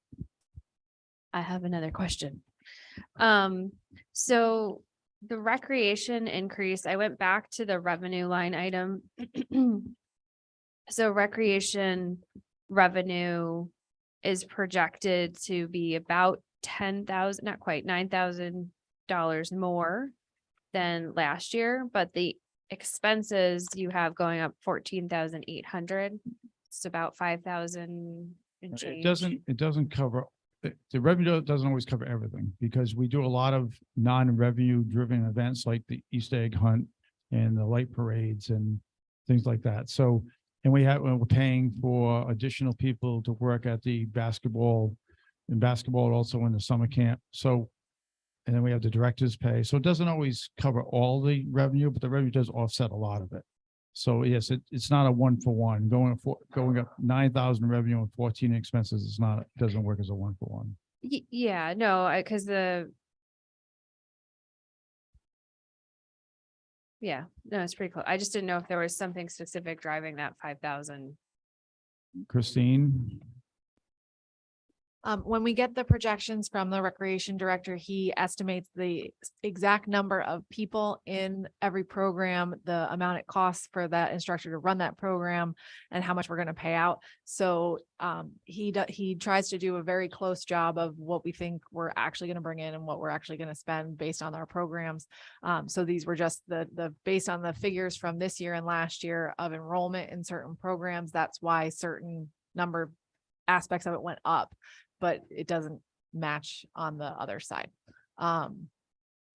I have another question. So the recreation increase, I went back to the revenue line item. So recreation revenue is projected to be about 10,000, not quite $9,000 more than last year, but the expenses you have going up 14,800. It's about 5,000 and change. It doesn't cover, the revenue doesn't always cover everything because we do a lot of non-revenue driven events like the Easter egg hunt and the light parades and things like that. So, and we're paying for additional people to work at the basketball also in the summer camp. So, and then we have the director's pay. So it doesn't always cover all the revenue, but the revenue does offset a lot of it. So yes, it's not a 1-for-1 going up 9,000 revenue and 14 expenses. Doesn't work as a 1-for-1. Yeah, no, because yeah, no, it's pretty close. I just didn't know if there was something specific driving that 5,000. Christine? When we get the projections from the recreation director, he estimates the exact number of people in every program, the amount it costs for that instructor to run that program, and how much we're going to pay out. So he tries to do a very close job of what we think we're actually going to bring in and what we're actually going to spend based on our programs. So these were just the based on the figures from this year and last year of enrollment in certain programs. That's why certain number aspects of it went up, but it doesn't match on the other side. And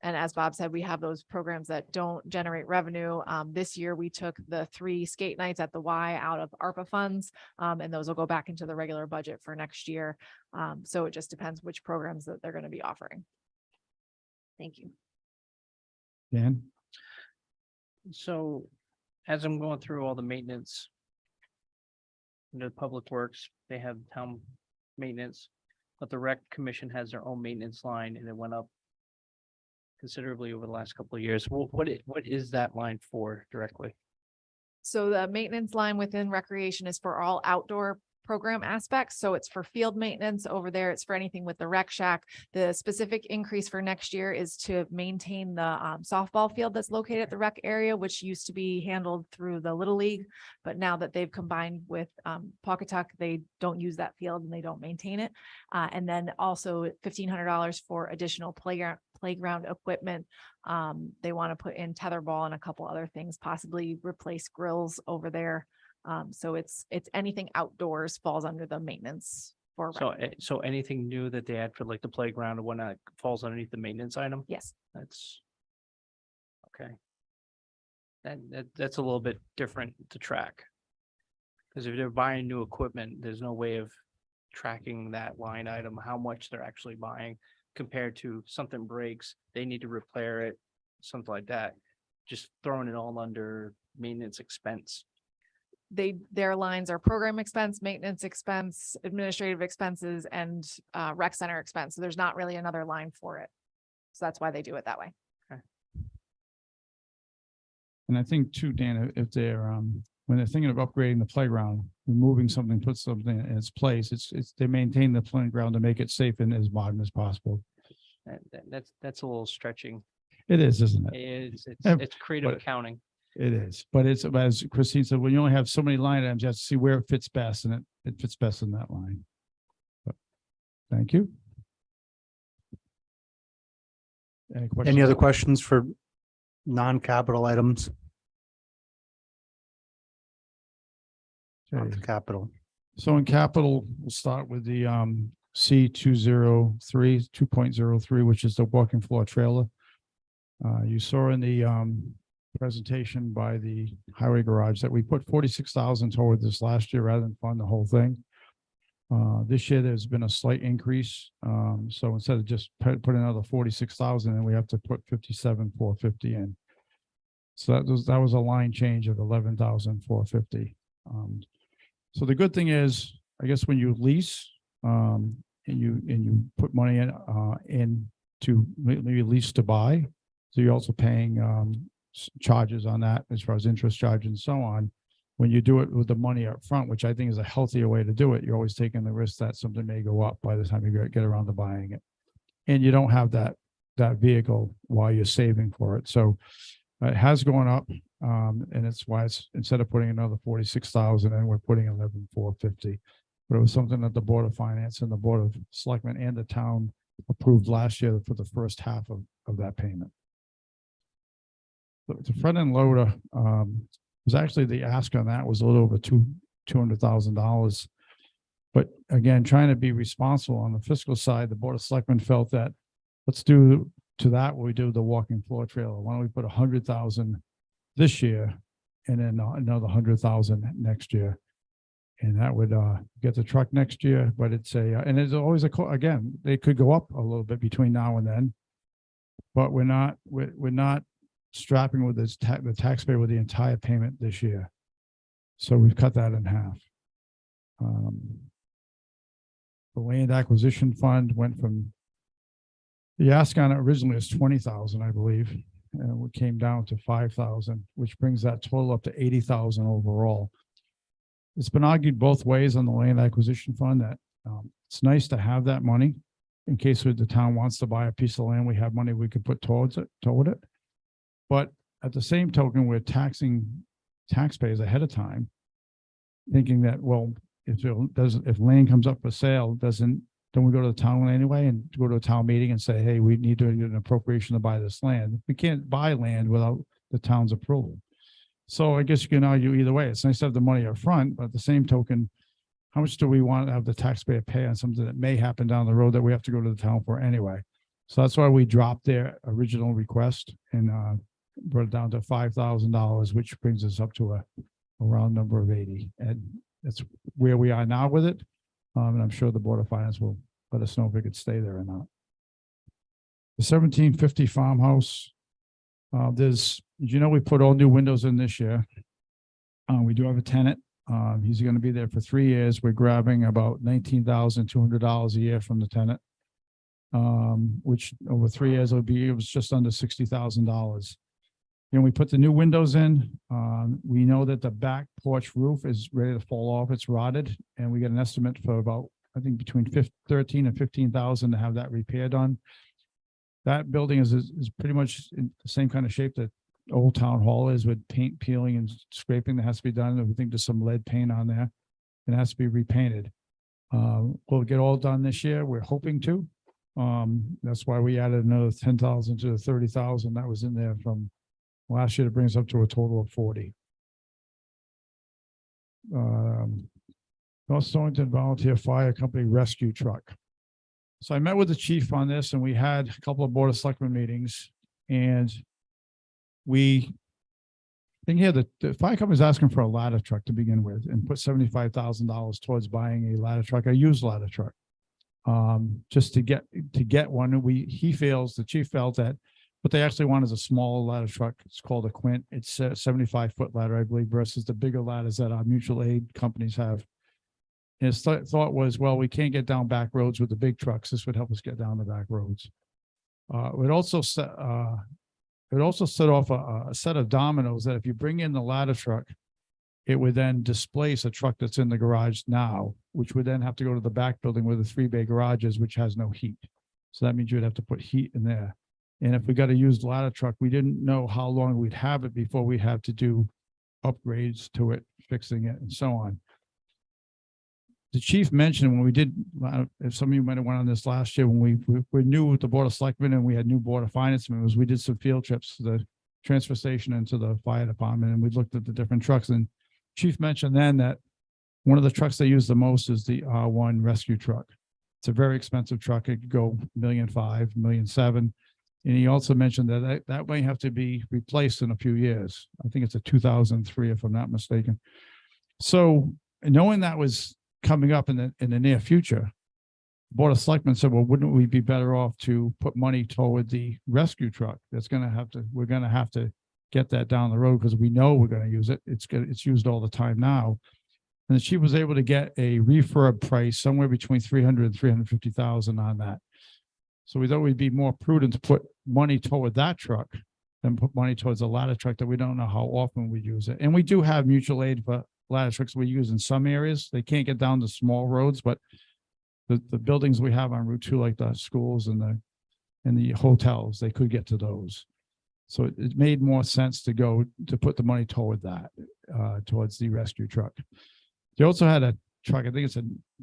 as Bob said, we have those programs that don't generate revenue. This year, we took the 3 skate nights at the Y out of ARPA funds, and those will go back into the regular budget for next year. So it just depends which programs that they're going to be offering. Thank you. Dan? So as I'm going through all the maintenance, the public works, they have town maintenance, but the rec commission has their own maintenance line and it went up considerably over the last couple of years. What is that line for directly? So the maintenance line within recreation is for all outdoor program aspects. So it's for field maintenance over there. It's for anything with the rec shack. The specific increase for next year is to maintain the softball field that's located at the rec area, which used to be handled through the Little League. But now that they've combined with Pawcatuck, they don't use that field and they don't maintain it. And then also $1,500 for additional playground equipment. They want to put in tetherball and a couple other things, possibly replace grills over there. So it's anything outdoors falls under the maintenance for. So, rec. so anything new that they add for like the playground or whatnot falls underneath the maintenance item? Yes, That's. Okay. That's a little bit different to track. Because if they're buying new equipment, there's no way of tracking that line item, how much they're actually buying compared to something breaks, they need to repair it, something like that. Just throwing it all under maintenance expense. their lines are program expense, maintenance expense, administrative expenses, and rec center expense. So there's not really another line for it. So that's why they do it that way. And I think too, Dan, if they're, when they're thinking of upgrading the playground, removing something, put something in its place, it's, they maintain the playground to make it safe and as modern as possible. That's a little stretching. It is, isn't it? It's creative But- accounting. It is, but it's, as Christine said, when you only have so many line items, you have to see where it fits best, and it fits best in that line. But, thank you. Any other questions for non-capital items on Okay. the capital? So in capital, we'll start with the C 2.03, which is the walking floor trailer. You saw in the presentation by the highway garage that we put 46,000 toward this last year rather than fund the whole thing. This year, there's been a slight increase. So instead of just put another 46,000, and we have to put 57,450 in. So that was a line change of 11,450. So the good thing is, I guess when you lease, and you put money in to maybe lease to buy, so you're also paying charges on that as far as interest charge and so on. When you do it with the money up front, which I think is a healthier way to do it, you're always taking the risk that something may go up by the time you get around to buying it. And you don't have that vehicle while you're saving for it. So it has gone up. And it's why it's, instead of putting another 46,000 in, we're putting 11,450. But it was something that the Board of Finance and the Board of Selectmen and the town approved last year for the first half of that payment. The front end loader was actually, the ask on that was a little over $200,000. But again, trying to be responsible on the fiscal side, the Board of Selectmen felt that let's do to that what we do with the walking floor trailer. Why don't we put 100,000 this year and then another 100,000 next year? And that would get the truck next year, but it's and it's always again, they could go up a little bit between now and then. But we're not strapping with this the taxpayer with the entire payment this year. So we've cut that in half. The land acquisition fund went from, the ask on it originally was 20,000, I believe. And it came down to 5,000, which brings that total up to 80,000 overall. It's been argued both ways on the land acquisition fund that it's nice to have that money in case the town wants to buy a piece of land. We have money we could put toward it. But at the same token, we're taxing taxpayers ahead of time, thinking that, well, if land comes up for sale, don't we go to the town anyway and go to a town meeting and say, hey, we need to get an appropriation to buy this land? We can't buy land without the town's approval. So I guess you can argue either way. It's nice to have the money up front, but at the same token, how much do we want to have the taxpayer pay on something that may happen down the road that we have to go to the town for anyway? So that's why we dropped their original request and brought it down to $5,000, which brings us up to a round number of 80. And that's where we are now with it. And I'm sure the Board of Finance will let us know if it could stay there or not. The 1750 farmhouse, we put all new windows in this year. We do have a tenant. He's going to be there for 3 years. We're grabbing about $19,200 a year from the tenant, which over 3 years it was just under $60,000. And we put the new windows in. We know that the back porch roof is ready to fall off. It's rotted, and we get an estimate for about, I think, between 13 and 15,000 to have that repair done. That building is pretty much in the same kind of shape that Old Town Hall is, with paint peeling and scraping that has to be done. And we think there's some lead paint on there. It has to be repainted. We'll get all done this year. We're hoping to. That's why we added another 10,000 to the 30,000 that was in there from last year. It brings up to a total of 40. North Stonington Volunteer Fire Company Rescue Truck. So I met with the chief on this and we had a couple of Board of Selectmen meetings and we think here the fire company's asking for a ladder truck to begin with and put $75,000 towards buying a ladder truck, a used ladder truck. Just to get one. The chief felt that what they actually want is a small ladder truck. It's called a Quint. It's a 75-foot ladder, I believe, versus the bigger ladders that our mutual aid companies have. And his thought was, well, we can't get down back roads with the big trucks. This would help us get down the back roads. It would also set off a set of dominoes that if you bring in the ladder truck, it would then displace a truck that's in the garage now, which would then have to go to the back building where the 3-bay garage is, which has no heat. So that means you'd have to put heat in there. And if we got a used ladder truck, we didn't know how long we'd have it before we have to do upgrades to it, fixing it and so on. The chief mentioned when we did, if some of you might have went on this last year, when we knew with the Board of Selectmen and we had new Board of Finance members, we did some field trips to the transfer station and to the fire department, and we looked at the different trucks. And chief mentioned then that one of the trucks they use the most is the R1 rescue truck. It's a very expensive truck. It could go $1.5 million, $1.7 million. And he also mentioned that that may have to be replaced in a few years. I think it's a 2003, if I'm not mistaken. So knowing that was coming up in the near future, the Board of Selectmen said, well, wouldn't we be better off to put money toward the rescue truck? We're going to have to get that down the road because we know we're going to use it. It's used all the time now. And the chief was able to get a refurb price somewhere between 300 and 350,000 on that. So we thought we'd be more prudent to put money toward that truck than put money towards a ladder truck that we don't know how often we use it. And we do have mutual aid for ladder trucks we use in some areas. They can't get down to small roads, but the buildings we have on Route 2, like the schools and the hotels, they could get to those. So it made more sense to put the money toward that, towards the rescue truck. They also had a truck, I think it's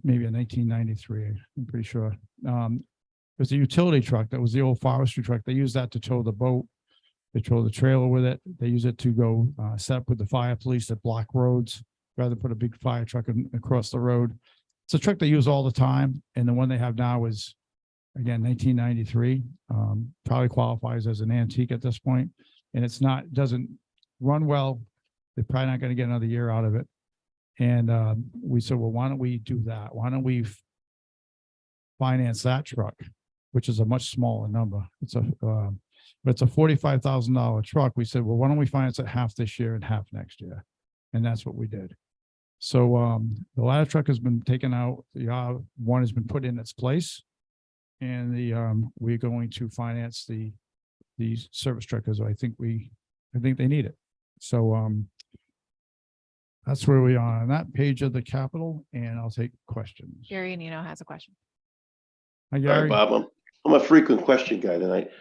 maybe a 1993, I'm pretty sure. It was a utility truck. That was the old forestry truck. They use that to tow the boat. They tow the trailer with it. They use it to go set up with the fire police that block roads, rather than put a big fire truck across the road. It's a truck they use all the time. And the one they have now is, again, 1993. Probably qualifies as an antique at this point. And doesn't run well. They're probably not going to get another year out of it. And we said, well, why don't we do that? Why don't we finance that truck, which is a much smaller number. It's a $45,000 truck. We said, well, why don't we finance it half this year and half next year? And that's what we did. So the ladder truck has been taken out. The one has been put in its place, and we're going to finance the service truck because I think they need it. So that's where we are on that page of the Capitol, and I'll take questions. Gary Nino has a question. Hi, All Gary. right, Bob, I'm a frequent question guy tonight.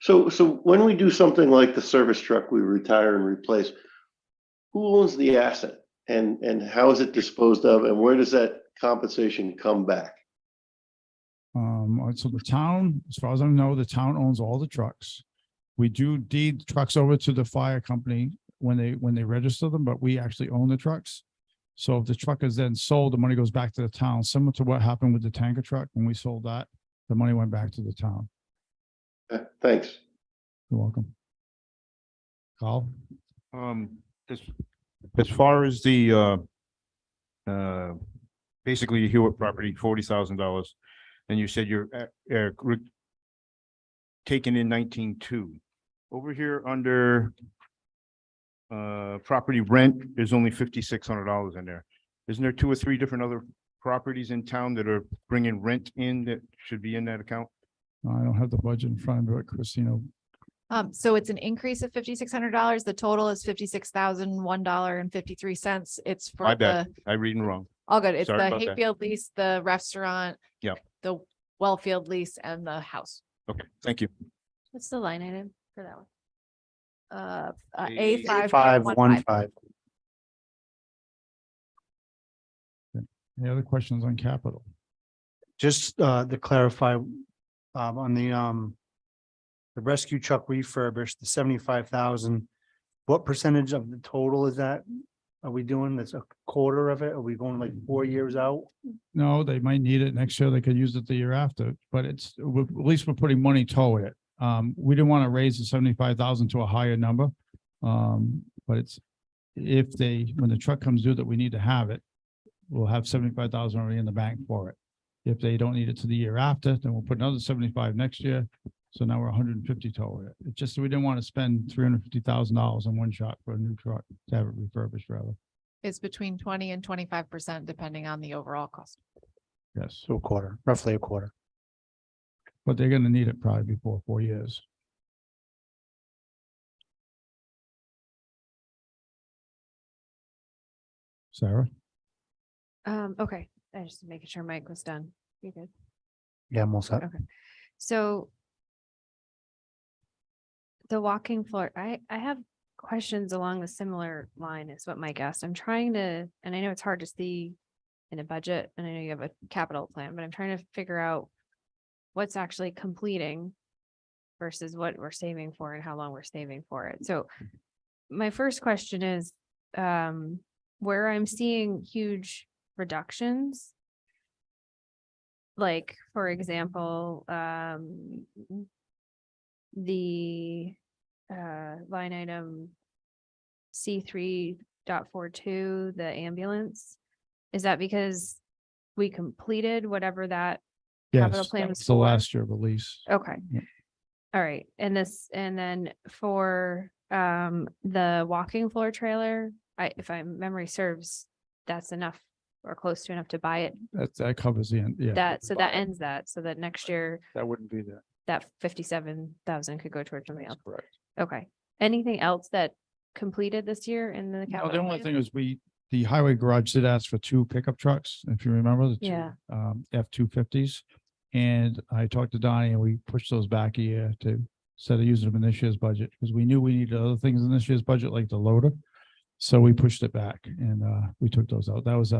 So when we do something like the service truck, we retire and replace, who owns the asset and how is it disposed of and where does that compensation come back? So the town, as far as I know, the town owns all the trucks. We do deed trucks over to the fire company when they register them, but we actually own the trucks. So if the truck is then sold, the money goes back to the town, similar to what happened with the tanker truck. When we sold that, the money went back to the town. Thanks. You're welcome. Carl? As far as the basically Hewitt property, $40,000, and you said you're taking in 19.2. Over here under property rent, there's only $5,600 in there. Isn't there 2 or 3 different other properties in town that are bringing rent in that should be in that account? I don't have the budget in front of me, but Christina. So it's an increase of $5,600. The total is $56,001.53. It's for My the, bad. I reading wrong. all good. It's Sorry the about that. Hayfield lease, the restaurant. Yep. The Wellfield lease and the house. Okay, thank you. What's the line item for that one? $515. Any other questions on capital? Just to clarify, On the rescue truck refurbished, the 75,000, what percentage of the total is that? Are we doing this a quarter of it? Are we going like 4 years out? No, they might need it next year. They could use it the year after, but at least we're putting money toward it. We didn't want to raise the 75,000 to a higher number. But it's, when the truck comes due that we need to have it, we'll have 75,000 already in the bank for it. If they don't need it to the year after, then we'll put another 75 next year. So now we're 150 toward it. It's just, we didn't want to spend $350,000 in one shot for a new truck to have it refurbished rather. It's between 20 and 25% depending on the overall cost. Yes, So a quarter, roughly a quarter. but they're gonna need it probably before 4 years. Sarah? Okay, I just making sure Mike was done. You good? Yeah, I'm all set. So the walking floor, I have questions along the similar line as what Mike asked. I'm trying to, and I know it's hard to see in a budget, and I know you have a capital plan, but I'm trying to figure out what's actually completing versus what we're saving for and how long we're saving for it. So my first question is, where I'm seeing huge reductions, like, for example, the line item C3.42, the ambulance, is that because we completed whatever that capital Yes, plan that was was the for? last year release. Okay. Yeah. All right, and then for the walking floor trailer, if my memory serves, that's enough or close to enough to buy it. That covers the end, yeah. That ends that, so that next year That wouldn't be there. that 57,000 could go towards something else. That's correct. Okay. Anything else that completed this year in the No, the capital only plan? thing is the highway garage did ask for 2 pickup trucks, if you remember, the two Yeah. F-250s. And I talked to Donnie and we pushed those back a year to, instead of using them in this year's budget, because we knew we needed other things in this year's budget, like the loader. So we pushed it back and we took those out. That was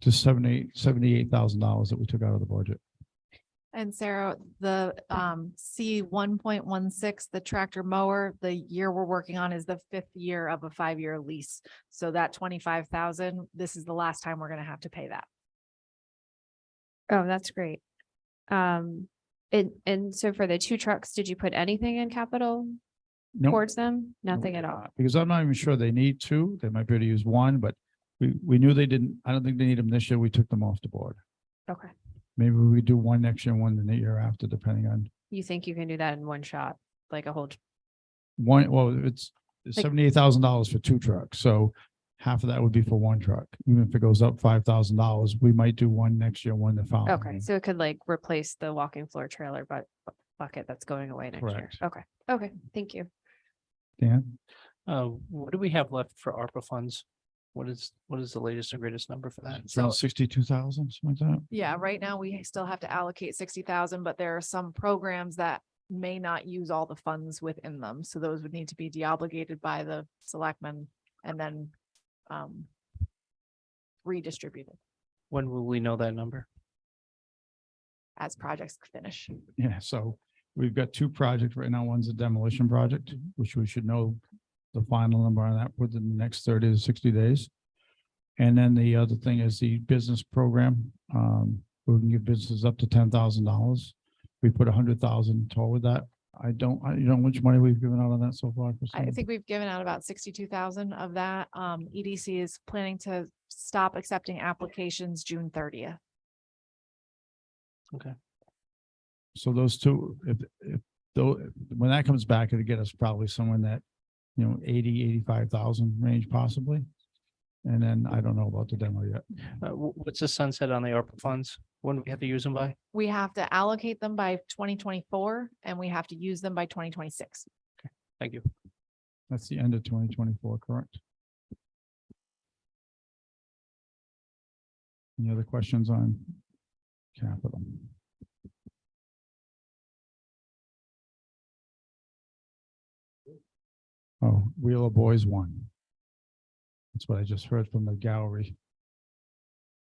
just $78,000 that we took out of the budget. And Sarah, the C 1.16, the tractor mower, the year we're working on is the 5th year of a 5-year lease. So that 25,000, this is the last time we're gonna have to pay that. Oh, that's great. And so for the 2 trucks, did you put anything in capital Nope. towards them? No, Nothing we at did all. not, because I'm not even sure they need 2. They might be able to use 1, but we knew they didn't, I don't think they need them this year. We took them off the board. Okay. Maybe we do 1 next year and 1 the year after, depending on You think you can do that in one shot, like a whole, one, well, it's Like- $78,000 for 2 trucks, so half of that would be for 1 truck. Even if it goes up $5,000, we might do 1 next year, 1 the following. okay, year. so it could like replace the walking floor trailer, but bucket that's going away next year. Correct. Okay, okay, thank you. Dan? What do we have left for ARPA funds? What is the latest and greatest number for that? So- 62,000, something like that? Yeah, right now we still have to allocate 60,000, but there are some programs that may not use all the funds within them. So those would need to be deobligated by the selectmen and then redistributed When will we know that number? as projects finish. Yeah, so we've got 2 projects right now. One's a demolition project, which we should know the final number on that within the next 30 to 60 days. And then the other thing is the business program. We can give businesses up to $10,000. We put 100,000 toward that. You know how much money we've given out on that so far? I Christine? think we've given out about 62,000 of that. EDC is planning to stop accepting applications June 30th. So those 2, if though, when that comes back, it'll get us probably somewhere in that, 85,000 range possibly. And then I don't know about the demo yet. What's the sunset on the ARPA funds? When do we have to use them by? We have to allocate them by 2024 and we have to use them by 2026. Thank you. That's the end of 2024, correct? Any other questions on capital? Oh, Wheeler Boys won. That's what I just heard from the gallery.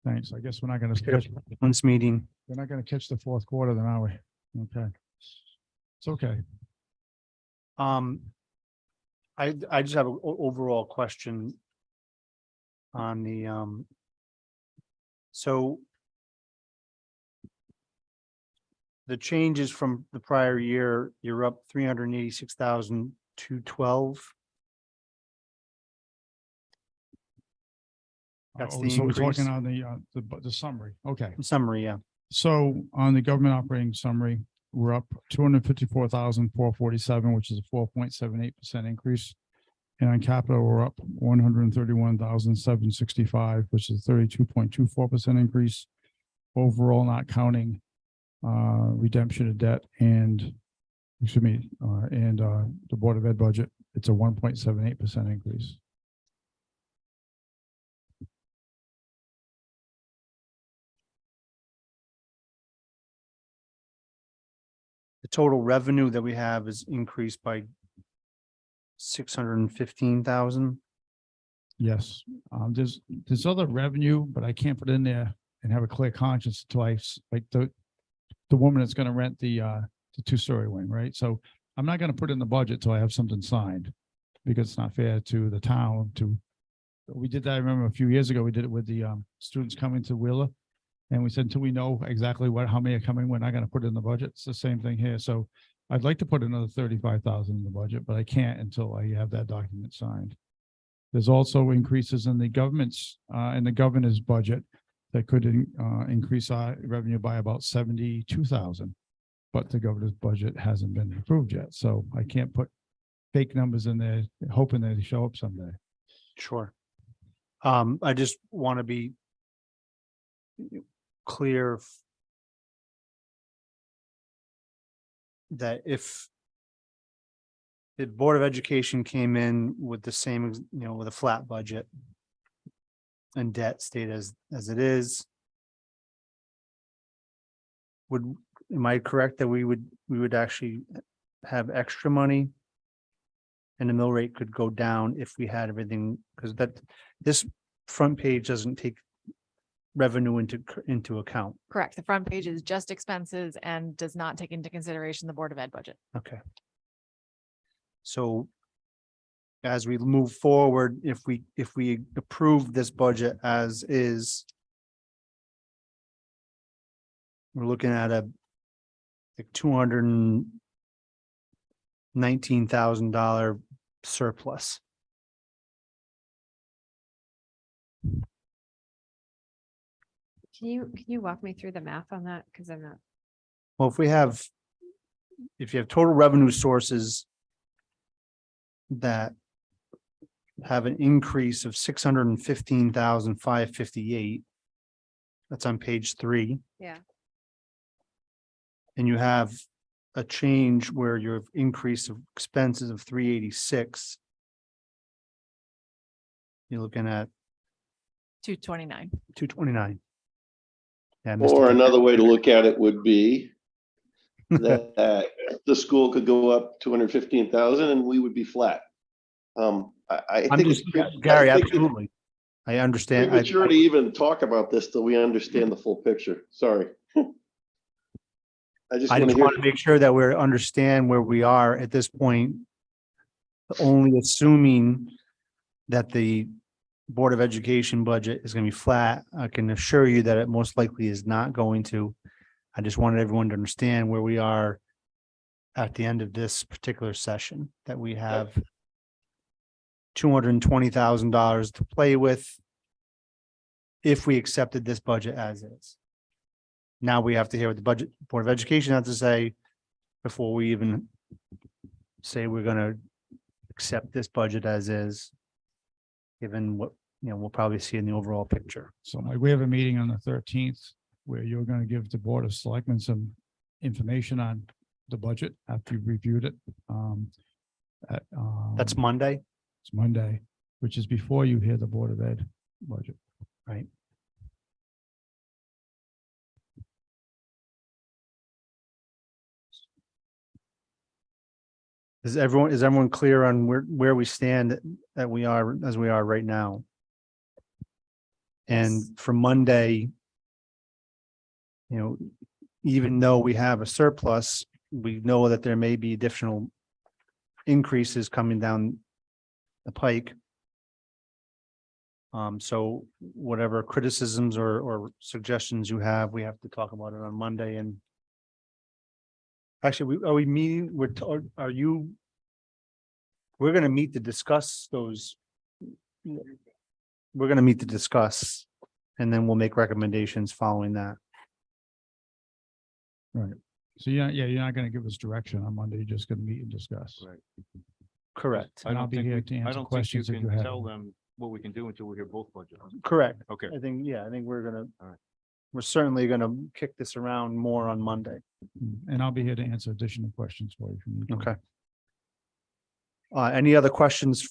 Thanks. I guess we're not gonna catch Once meeting. the 4th quarter then, are we? Okay. It's okay. I just have an overall question on the, so the changes from the prior year, you're up 386,212. That's the So we're increase. talking on the summary. Okay. Summary, yeah. So on the government operating summary, we're up 254,447, which is a 4.78% increase. And on capital, we're up 131,765, which is 32.24% increase. Overall, not counting redemption of debt and, excuse me, the Board of Ed budget, it's a 1.78% increase. The total revenue that we have is increased by 615,000. Yes, there's other revenue, but I can't put it in there and have a clear conscience until like the woman that's gonna rent the 2-story wing, right? So I'm not gonna put it in the budget till I have something signed, because it's not fair to the town we did that, I remember a few years ago, we did it with the students coming to Wheeler. And we said, until we know exactly how many are coming, we're not gonna put it in the budget. It's the same thing here. So I'd like to put another 35,000 in the budget, but I can't until I have that document signed. There's also increases in the governor's budget that could increase our revenue by about 72,000. But the governor's budget hasn't been approved yet, so I can't put fake numbers in there hoping that they show up someday. Sure. I just want to be clear that if the Board of Education came in with the same, with a flat budget and debt stayed as it is, am I correct that we would actually have extra money? And the mill rate could go down if we had everything, because this front page doesn't take revenue into account. Correct. The front page is just expenses and does not take into consideration the Board of Ed budget. Okay. So as we move forward, if we approve this budget as is, we're looking at a $219,000 surplus. Can you walk me through the math on that? Because I'm not. Well, if you have total revenue sources that have an increase of 615,558, that's on page 3. Yeah. And you have a change where your increase of expenses of 386. You're looking at 229. 229. Yeah, I missed Or it. another way to look at it would be that the school could go up 215,000 and we would be flat. I I'm think just, it's Gary, I think it's absolutely. I understand. premature to even talk about this till we understand the full picture. Sorry. I just I want to just hear. want to make sure that we understand where we are at this point. Only assuming that the Board of Education budget is going to be flat. I can assure you that it most likely is not going to. I just wanted everyone to understand where we are at the end of this particular session, that we have $220,000 to play with if we accepted this budget as is. Now we have to hear what the budget Board of Education has to say before we even say we're going to accept this budget as is, given what, we'll probably see in the overall picture. So like we have a meeting on the 13th where you're going to give the Board of Selectmen some information on the budget after you've reviewed it. That's Monday, It's Monday, which is before you hear the Board of Ed budget. right? Is everyone clear on where we stand as we are right now? And for Monday, even though we have a surplus, we know that there may be additional increases coming down the pike. So whatever criticisms or suggestions you have, we have to talk about it on Monday and actually, are we meeting, are you? We're gonna meet to discuss those. We're gonna meet to discuss, and then we'll make recommendations following that. So you're not gonna give us direction on Monday, you're just gonna meet and discuss. Right. Correct, And I'll be here to I answer don't think you questions if you can have. tell any. them what we can do until we hear both budgets. correct. Okay. I think we're gonna. All right. We're certainly gonna kick this around more on Monday. And I'll be here to answer additional questions for you. if you need to. Okay. Any other questions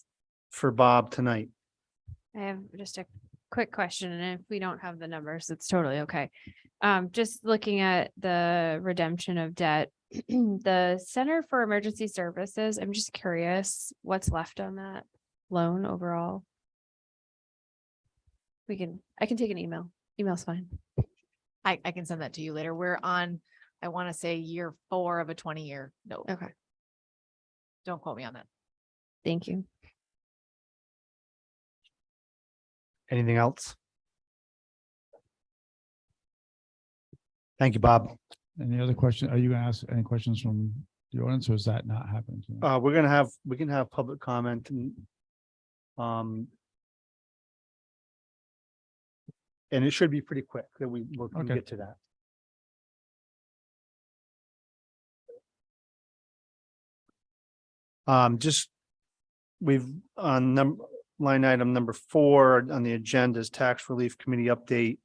for Bob tonight? I have just a quick question, and if we don't have the numbers, it's totally okay. Just looking at the redemption of debt, the Center for Emergency Services, I'm just curious what's left on that loan overall. I can take an email. Email's fine. I can send that to you later. We're on, I want to say year 4 of a 20-year note. Okay, Don't quote me on that. thank you. Anything else? Thank you, Bob. Any other question? Are you gonna ask any questions from the audience or is that not happening? tonight? We can have public comment and. And it should be pretty quick that we'll Okay. get to that. Just, we've on line item number 4 on the agenda is tax relief committee update.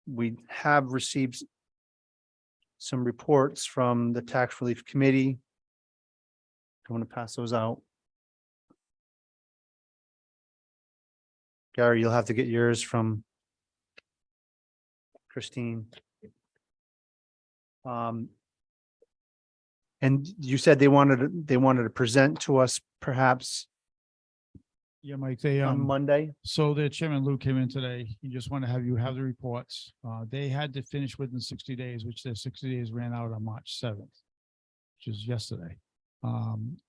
We have received some reports from the tax relief committee. I'm going to pass those out. Gary, you'll have to get yours from Christine. And you said they wanted to present to us perhaps Yeah, Mike, they, on Monday. so the chairman Lou came in today. He just wanted to have you have the reports. They had to finish within 60 days, which their 60 days ran out on March 7th, which is yesterday.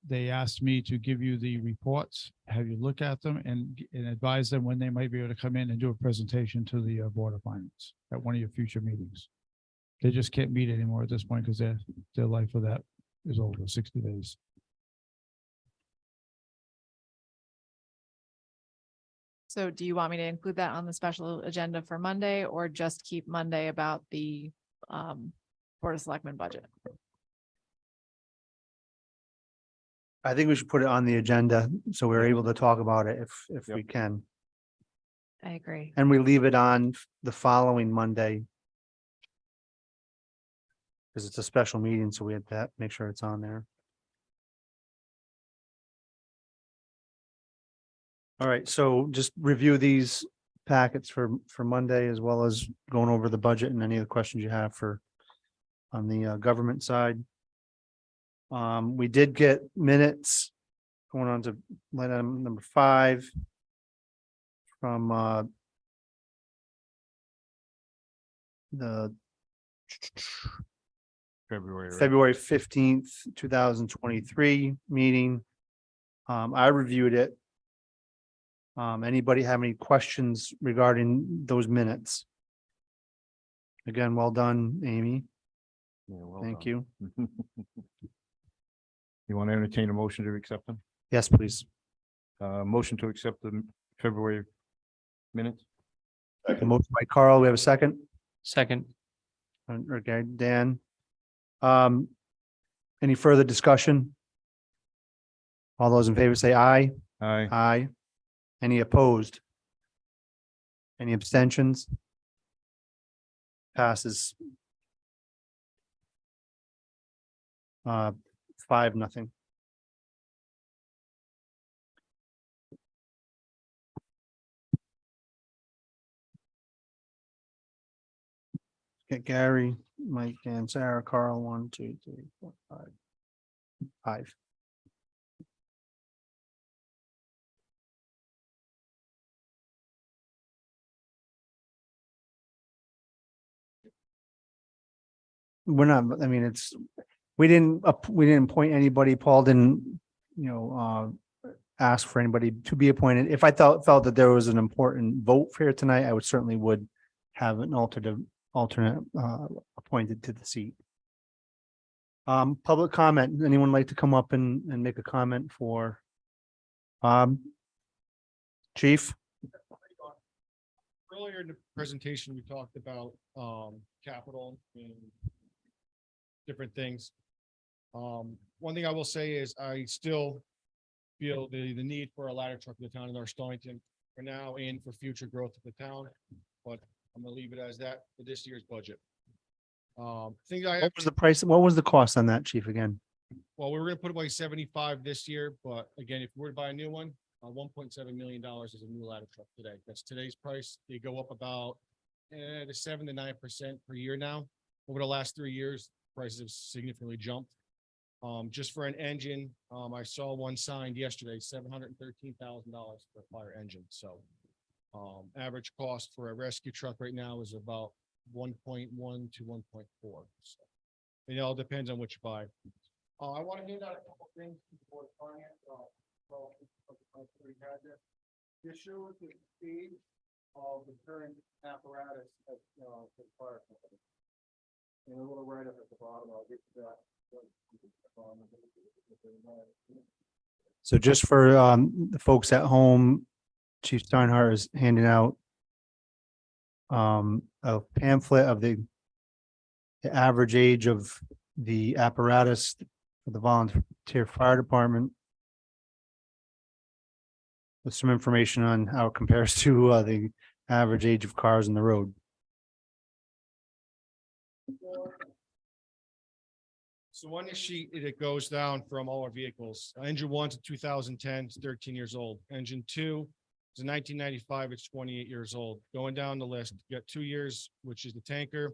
They asked me to give you the reports, have you look at them and advise them when they might be able to come in and do a presentation to the Board of Finance at one of your future meetings. They just can't meet anymore at this point because their life of that is over 60 days. So do you want me to include that on the special agenda for Monday or just keep Monday about the Board of Selectmen budget? I think we should put it on the agenda so we're able to talk about it if we can. I agree. And we leave it on the following Monday. Because it's a special meeting, so we have to make sure it's on there. All right, so just review these packets for Monday as well as going over the budget and any of the questions you have on the government side. We did get minutes going on to line item number 5 from the February. right? February 15th, 2023 meeting. I reviewed it. Anybody have any questions regarding those minutes? Again, well done, Amy. Yeah, well Thank done. you. You want to entertain a motion to accept them? Yes, please. Motion to accept the February minutes? A motion by Carl, we have a second. Second, Okay, Dan. Any further discussion? All those in favor say aye. Aye. Aye. Any opposed? Any abstentions? Passes. 5-0. Get Gary, Mike, Dan, Sarah, Carl, 1, 2, 3, 4, 5. 5. we're not, I mean, we didn't appoint anybody. Paul didn't, ask for anybody to be appointed. If I felt that there was an important vote for here tonight, I would certainly would have an alternate appointed to the seat. Public comment. Anyone like to come up and make a comment for Chief? Earlier in the presentation, we talked about capital and different things. One thing I will say is I still feel the need for a ladder truck in the town of North Stonington for now and for future growth of the town. But I'm gonna leave it as that for this year's budget. Thing I, What was the price? What was the cost on that, Chief, again? well, we were gonna put away 75 this year, but again, if we were to buy a new one, $1.7 million is a new ladder truck today. That's today's price. They go up about to 7 to 9% per year now. Over the last 3 years, prices have significantly jumped. Just for an engine, I saw one signed yesterday, $713,000 for a fire engine. So average cost for a rescue truck right now is about 1.1 to 1.4. So it all depends on what you buy. I want to hand out a couple things before the finance. This shows the speed of the current apparatus at the fire company. And a little write up at the bottom, I'll get to that. So just for the folks at home, Chief Steinhardt is handing out a pamphlet of the average age of the apparatus for the volunteer fire department, with some information on how it compares to the average age of cars on the road. So on this sheet, it goes down from all our vehicles. Engine 1's a 2010, it's 13 years old. Engine 2 is a 1995, it's 28 years old. Going down the list, you got 2 years, which is the tanker,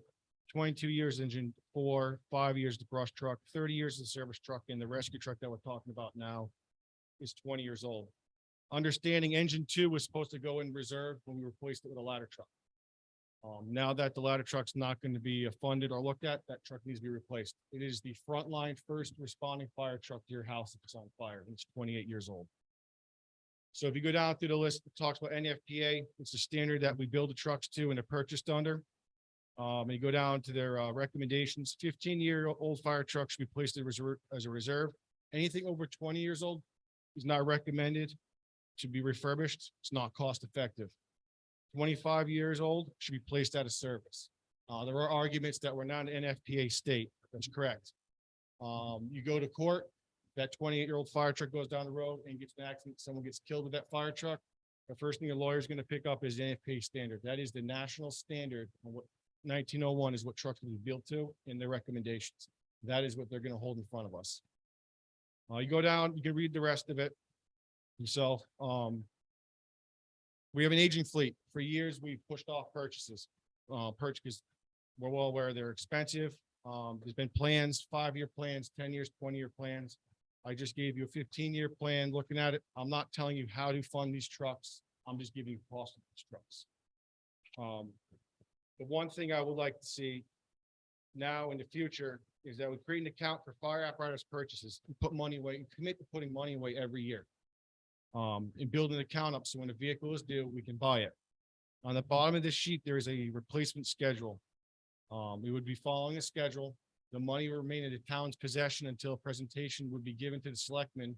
22 years engine 4, 5 years the brush truck, 30 years the service truck, and the rescue truck that we're talking about now is 20 years old. Understanding engine 2 was supposed to go in reserve when we replaced it with a ladder truck. Now that the ladder truck's not going to be funded or looked at, that truck needs to be replaced. It is the frontline first responding fire truck to your house if it's on fire. It's 28 years old. So if you go down through the list, it talks about NFPA. It's a standard that we build the trucks to and are purchased under. And you go down to their recommendations. 15-year-old fire trucks should be placed as a reserve. Anything over 20 years old is not recommended to be refurbished. It's not cost effective. 25 years old should be placed out of service. There are arguments that we're not an NFPA state. That's correct. You go to court, that 28-year-old fire truck goes down the road and gets in an accident, someone gets killed with that fire truck. The first thing a lawyer is going to pick up is the NFPA standard. That is the national standard. What 1901 is what trucks will be built to in their recommendations. That is what they're going to hold in front of us. You go down, you can read the rest of it yourself. We have an aging fleet. For years, we've pushed off purchases. Purchases, we're well aware they're expensive. There's been plans, 5-year plans, 10 years, 20-year plans. I just gave you a 15-year plan looking at it. I'm not telling you how to fund these trucks. I'm just giving you cost of these trucks. The one thing I would like to see now in the future is that we create an account for fire apparatus purchases and put money away and commit to putting money away every year. And build an account up so when a vehicle is due, we can buy it. On the bottom of this sheet, there is a replacement schedule. We would be following a schedule. The money will remain in the town's possession until a presentation would be given to the selectmen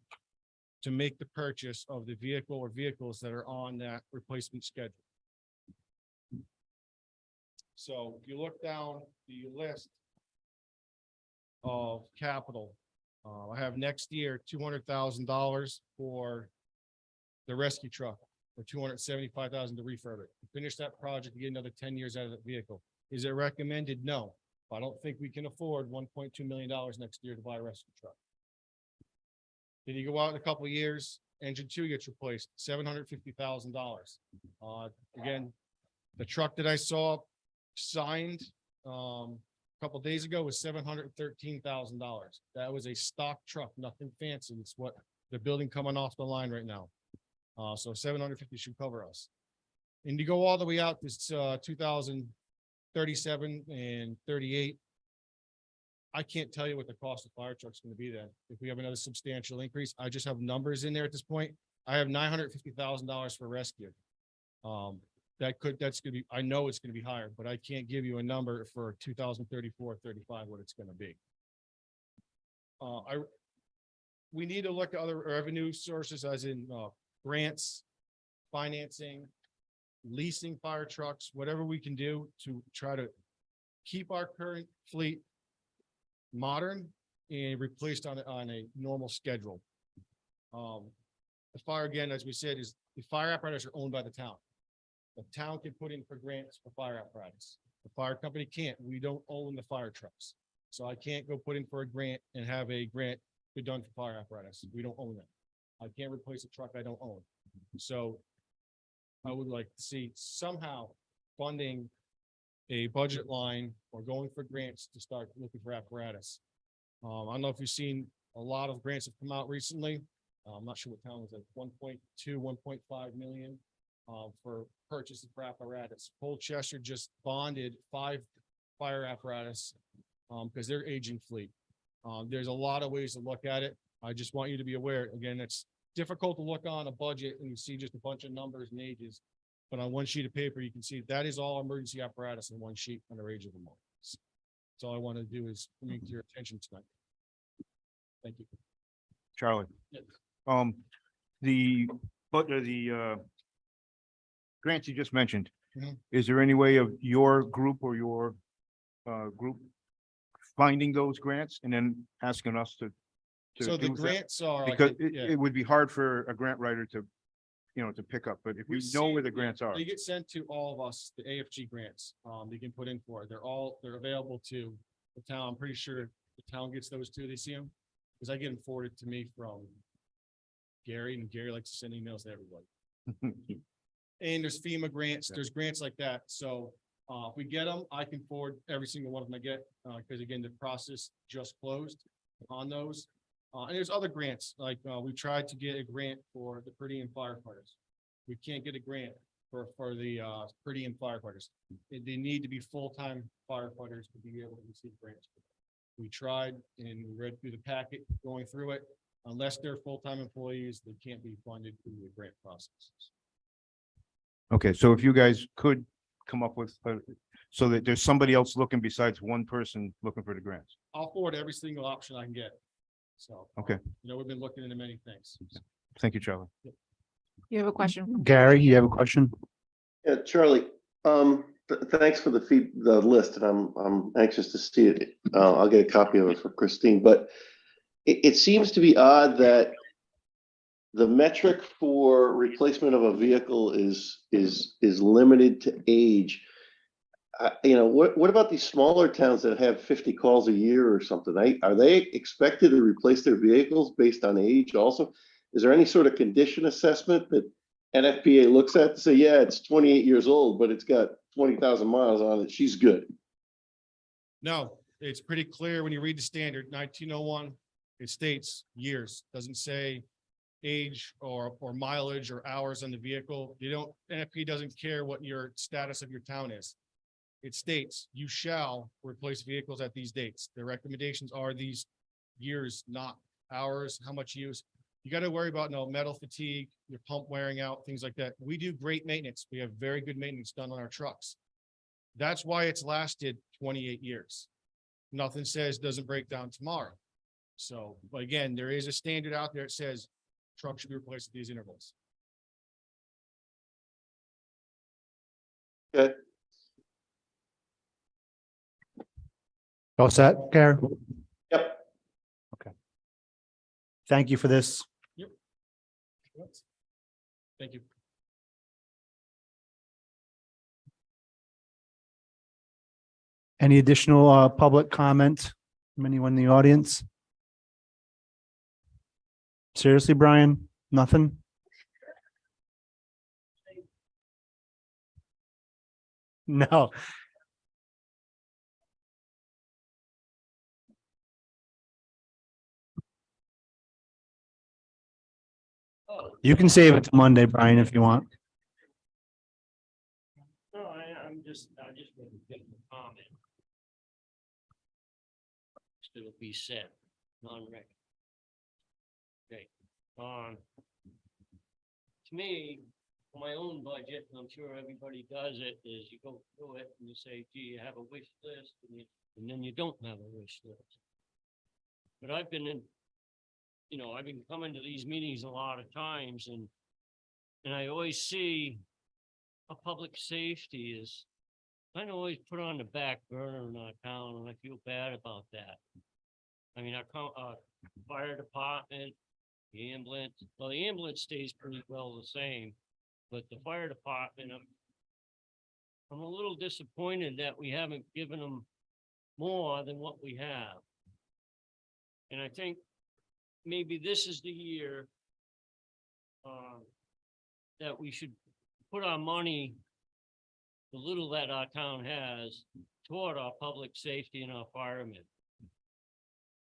to make the purchase of the vehicle or vehicles that are on that replacement schedule. So if you look down the list of capital, I have next year $200,000 for the rescue truck, or $275,000 to refurb it. Finish that project and get another 10 years out of that vehicle. Is it recommended? No. I don't think we can afford $1.2 million next year to buy a rescue truck. Then you go out in a couple of years, engine 2 gets replaced, $750,000. Again, the truck that I saw signed a couple of days ago was $713,000. That was a stock truck, nothing fancy. It's what they're building coming off the line right now. So 750 should cover us. And you go all the way out this 2037 and 38. I can't tell you what the cost of fire truck's gonna be then. If we have another substantial increase, I just have numbers in there at this point. I have $950,000 for rescue. That's gonna be, I know it's gonna be higher, but I can't give you a number for 2034, 35, what it's gonna be. We need to look at other revenue sources as in, grants, financing, leasing fire trucks, whatever we can do to try to keep our current fleet modern and replaced on a normal schedule. The fire, again, as we said, is the fire apparatus are owned by the town. The town can put in for grants for fire apparatus. The fire company can't. We don't own the fire trucks. So I can't go put in for a grant and have a grant be done for fire apparatus. We don't own that. I can't replace a truck I don't own. So I would like to see somehow funding a budget line or going for grants to start looking for apparatus. I don't know if you've seen a lot of grants have come out recently. I'm not sure what town was at 1.2, 1.5 million for purchases for apparatus. Colchester just bonded 5 fire apparatus because they're aging fleet. There's a lot of ways to look at it. I just want you to be aware, again, it's difficult to look on a budget and you see just a bunch of numbers and ages. But on one sheet of paper, you can see that is all emergency apparatus in one sheet under age of the month. That's all I want to do is bring to your attention tonight. Thank you. Charlie. Yes. The grants you just mentioned, Mhm. is there any way of your group or your group finding those grants and then asking us to So the do that? grants are. like, Because yeah. it would be hard for a grant writer to, to pick up, but if we know where the see- grants are. They get sent to all of us, the AFG grants, they can put in for, they're available to the town. I'm pretty sure the town gets those too. They see them. Because I get them forwarded to me from Gary, and Gary likes to send emails to everybody. And there's FEMA grants, Yeah. there's grants like that. So, if we get them, I can forward every single one of them I get, because again, the process just closed on those. And there's other grants, like, we tried to get a grant for the per diem firefighters. We can't get a grant for the, per diem firefighters. They need to be full-time firefighters to be able to receive grants. We tried and we read through the packet, going through it. Unless they're full-time employees, they can't be funded through the grant processes. Okay, so if you guys could come up with, so that there's somebody else looking besides one person looking for the grants. I'll forward every single option I can get. So. Okay. We've been looking into many things. Thank you, Charlie. You have a question? from- Gary, you have a question? Yeah, Charlie, thanks for the list, and I'm anxious to see it. I'll get a copy of it for Christine, but it seems to be odd that the metric for replacement of a vehicle is limited to age. What about these smaller towns that have 50 calls a year or something? Are they expected to replace their vehicles based on age also? Is there any sort of condition assessment that NFPA looks at to say, yeah, it's 28 years old, but it's got 20,000 miles on it, she's good? No, it's pretty clear when you read the standard 1901, it states years, doesn't say age or mileage or hours on the vehicle. NFPA doesn't care what your status of your town is. It states you shall replace vehicles at these dates. The recommendations are these years, not hours, how much use. You got to worry about metal fatigue, your pump wearing out, things like that. We do great maintenance. We have very good maintenance done on our trucks. That's why it's lasted 28 years. Nothing says doesn't break down tomorrow. So, but again, there is a standard out there that says trucks should be replaced at these intervals. Okay. All set, Gary? Yep. Thank you for this. Thank you. Any additional public comment from anyone in the audience? Seriously, Brian? Nothing? No. You can save it to Monday, Brian, if you want. No, I just making a comment. that'll be said, non-record. Okay, to me, for my own budget, and I'm sure everybody does it, is you go through it and you say, gee, you have a wish list, and then you don't have a wish list. But I've been in, I've been coming to these meetings a lot of times, and I always see a public safety is kind of always put on the back burner in our town, and I feel bad about that. I mean, our fire department, the ambulance, well, the ambulance stays pretty well the same, but the fire department, I'm a little disappointed that we haven't given them more than what we have. And I think maybe this is the year that we should put our money, the little that our town has, toward our public safety and our firemen.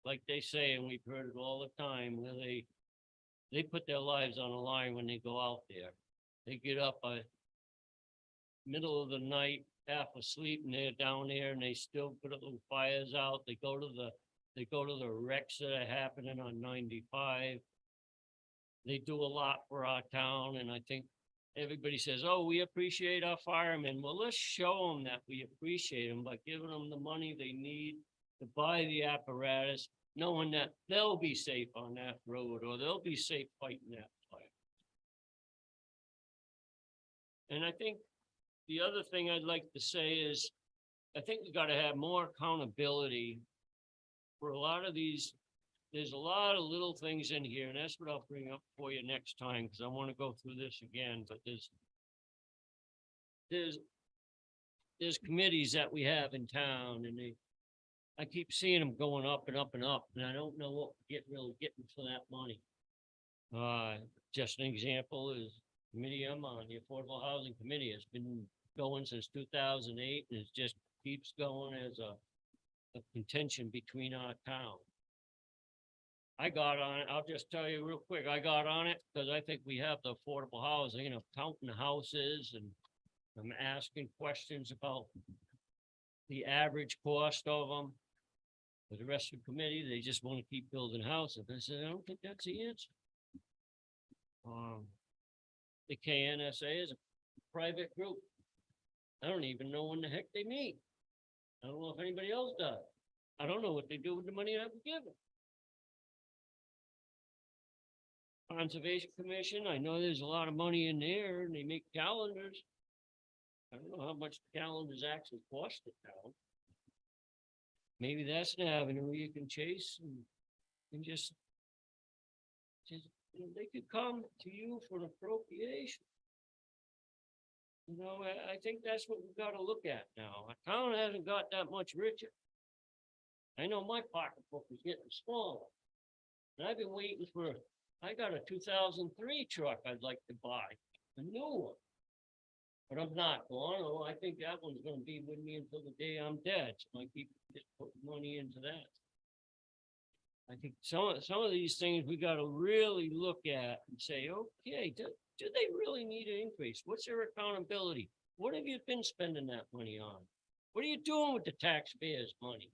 Like they say, and we've heard it all the time, where they put their lives on the line when they go out there. They get up by middle of the night, half asleep, and they're down there and they still put little fires out. They go to the wrecks that are happening on 95. They do a lot for our town, and I think everybody says, oh, we appreciate our firemen. Well, let's show them that we appreciate them by giving them the money they need to buy the apparatus, knowing that they'll be safe on that road, or they'll be safe fighting that fire. And I think the other thing I'd like to say is, I think we got to have more accountability for a lot of these. There's a lot of little things in here, and that's what I'll bring up for you next time, because I want to go through this again, but there's committees that we have in town, and I keep seeing them going up and up and up, and I don't know what we're really getting for that money. Just an example is committee I'm on, the Affordable Housing Committee. Has been going since 2008, and it just keeps going as a contention between our town. I got on it, I'll just tell you real quick, I got on it because I think we have the affordable housing, and I'm counting the houses, and I'm asking questions about the average cost of them. For the rest of the committee, they just want to keep building houses. I said, I don't think that's the answer. The KNSA is a private group. I don't even know when the heck they meet. I don't know if anybody else does. I don't know what they do with the money I've given. Conservation Commission, I know there's a lot of money in there, and they make calendars. I don't know how much the calendars actually cost the town. Maybe that's an avenue you can chase and just they could come to you for an appropriation. I think that's what we've got to look at now. Our town hasn't got that much richer. I know my pocketbook is getting smaller. And I've been waiting I got a 2003 truck I'd like to buy, a new one. But I'm not going. I think that one's going to be with me until the day I'm dead. So I keep just putting money into that. I think some of these things we got to really look at and say, okay, do they really need an increase? What's their accountability? What have you been spending that money on? What are you doing with the taxpayers' money?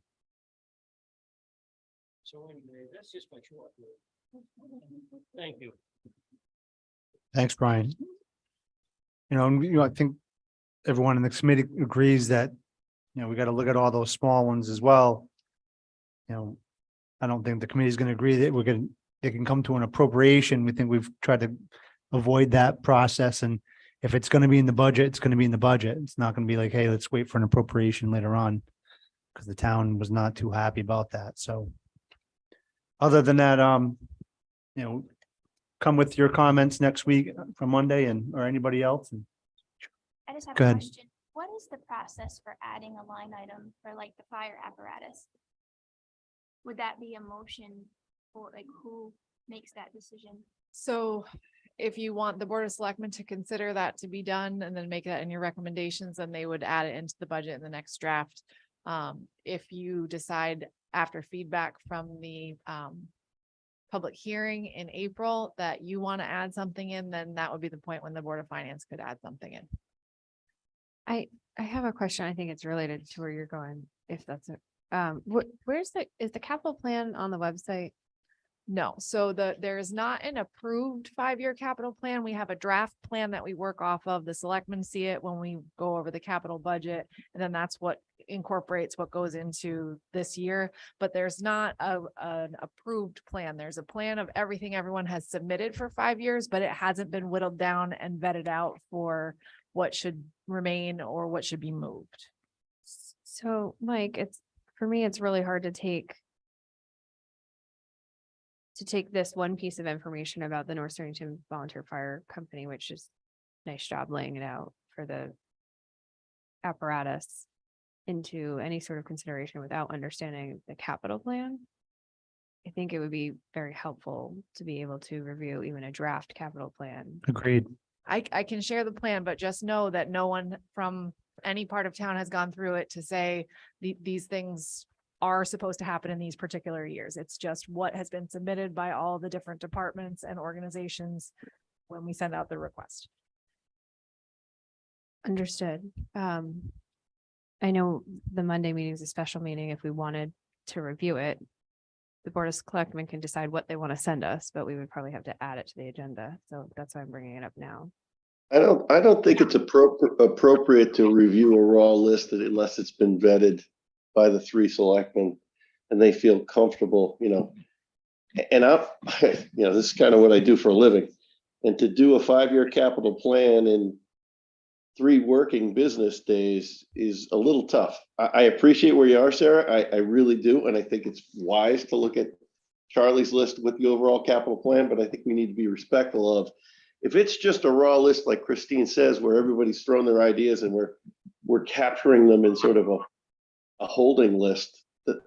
So anyway, that's just my short word. Thank you. Thanks, Brian. I think everyone in the committee agrees that, we got to look at all those small ones as well. I don't think the committee is going to agree that they can come to an appropriation. We think we've tried to avoid that process. And if it's going to be in the budget, it's going to be in the budget. It's not going to be like, hey, let's wait for an appropriation later on, because the town was not too happy about that. So other than that, come with your comments next week from Monday or anybody else. I just have Go a ahead. question. What is the process for adding a line item for like the fire apparatus? Would that be a motion, or like who makes that decision? So if you want the Board of Selectmen to consider that to be done and then make that in your recommendations, then they would add it into the budget in the next draft. If you decide after feedback from the public hearing in April that you want to add something in, then that would be the point when the Board of Finance could add something in. I have a question. I think it's related to where you're going, if that's is the capital plan on the website? No, so there's not an approved 5-year capital plan. We have a draft plan that we work off of. The selectmen see it when we go over the capital budget. And then that's what incorporates what goes into this year. But there's not an approved plan. There's a plan of everything everyone has submitted for 5 years, but it hasn't been whittled down and vetted out for what should remain or what should be moved. So Mike, for me, it's really hard to take this one piece of information about the North Stonington Volunteer Fire Company, which is nice job laying it out for the apparatus, into any sort of consideration without understanding the capital plan. I think it would be very helpful to be able to review even a draft capital plan. Agreed. I can share the plan, but just know that no one from any part of town has gone through it to say these things are supposed to happen in these particular years. It's just what has been submitted by all the different departments and organizations when we send out the request. Understood. I know the Monday meeting is a special meeting. If we wanted to review it, the Board of Selectmen can decide what they want to send us, but we would probably have to add it to the agenda. So that's why I'm bringing it up now. I don't think it's appropriate to review a raw list unless it's been vetted by the 3 selectmen and they feel comfortable, and this is kind of what I do for a living. And to do a 5-year capital plan in 3 working business days is a little tough. I appreciate where you are, Sarah. I really do. And I think it's wise to look at Charlie's list with the overall capital plan, but I think we need to be respectful of, if it's just a raw list, like Christine says, where everybody's thrown their ideas and we're capturing them in sort of a holding list, that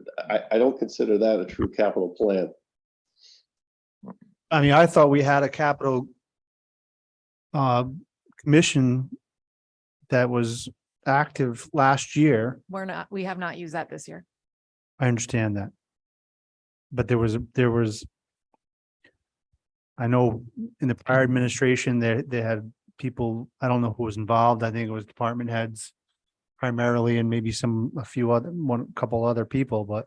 I don't consider that a true capital plan. I mean, I thought we had a capital commission that was active last year. We have not used that this year. I understand that. But there was, I know in the prior administration, they had people, I don't know who was involved. I think it was department heads primarily, and maybe couple other people, but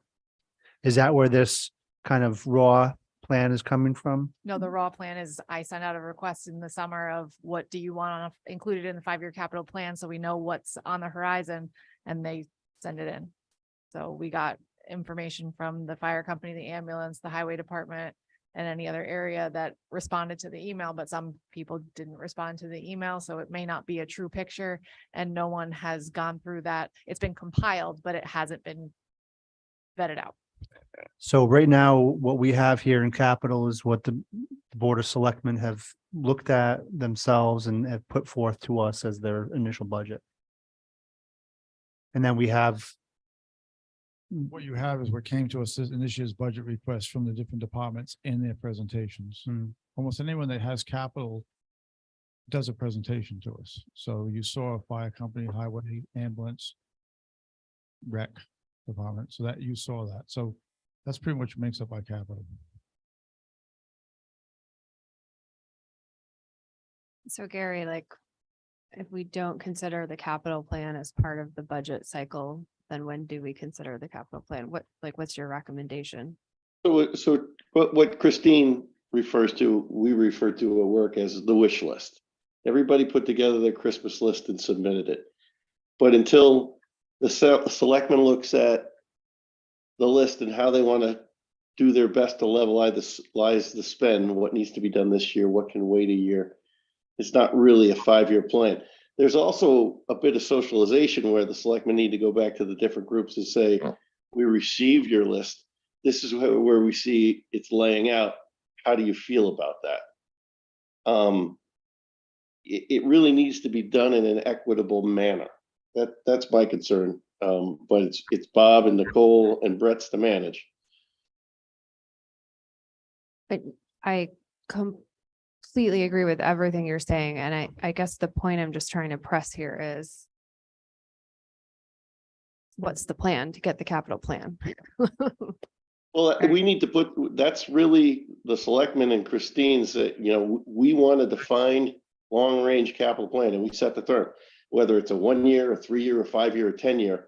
is that where this kind of raw plan is coming from? No, the raw plan is, I sent out a request in the summer of what do you want included in the 5-year capital plan? So we know what's on the horizon, and they send it in. So we got information from the fire company, the ambulance, the highway department, and any other area that responded to the email, but some people didn't respond to the email. So it may not be a true picture, and no one has gone through that. It's been compiled, but it hasn't been vetted out. So right now, what we have here in capital is what the Board of Selectmen have looked at themselves and have put forth to us as their initial budget. And then we have, What you have is what came to us in this year's budget request from the different departments in their presentations. Almost anyone that has capital does a presentation to us. So you saw a fire company, highway, ambulance, rec department, so that you saw that. So that's pretty much makes up our capital. So Gary, if we don't consider the capital plan as part of the budget cycle, then when do we consider the capital plan? What's your recommendation? So what Christine refers to, we refer to at work as the wish list. Everybody put together their Christmas list and submitted it. But until the selectman looks at the list and how they want to do their best to levelize the spend, what needs to be done this year, what can wait a year, it's not really a 5-year plan. There's also a bit of socialization where the selectmen need to go back to the different groups and say, we received your list. This is where we see it's laying out. How do you feel about that? It really needs to be done in an equitable manner. That's my concern. But it's Bob and Nicole and Brett's to manage. But I completely agree with everything you're saying. And I guess the point I'm just trying to press here is, what's the plan to get the capital plan? Well, we need to that's really the selectmen and Christine's, we want to define long-range capital plan, and we set the term, whether it's a 1 year, a 3 year, a 5 year, or 10 year.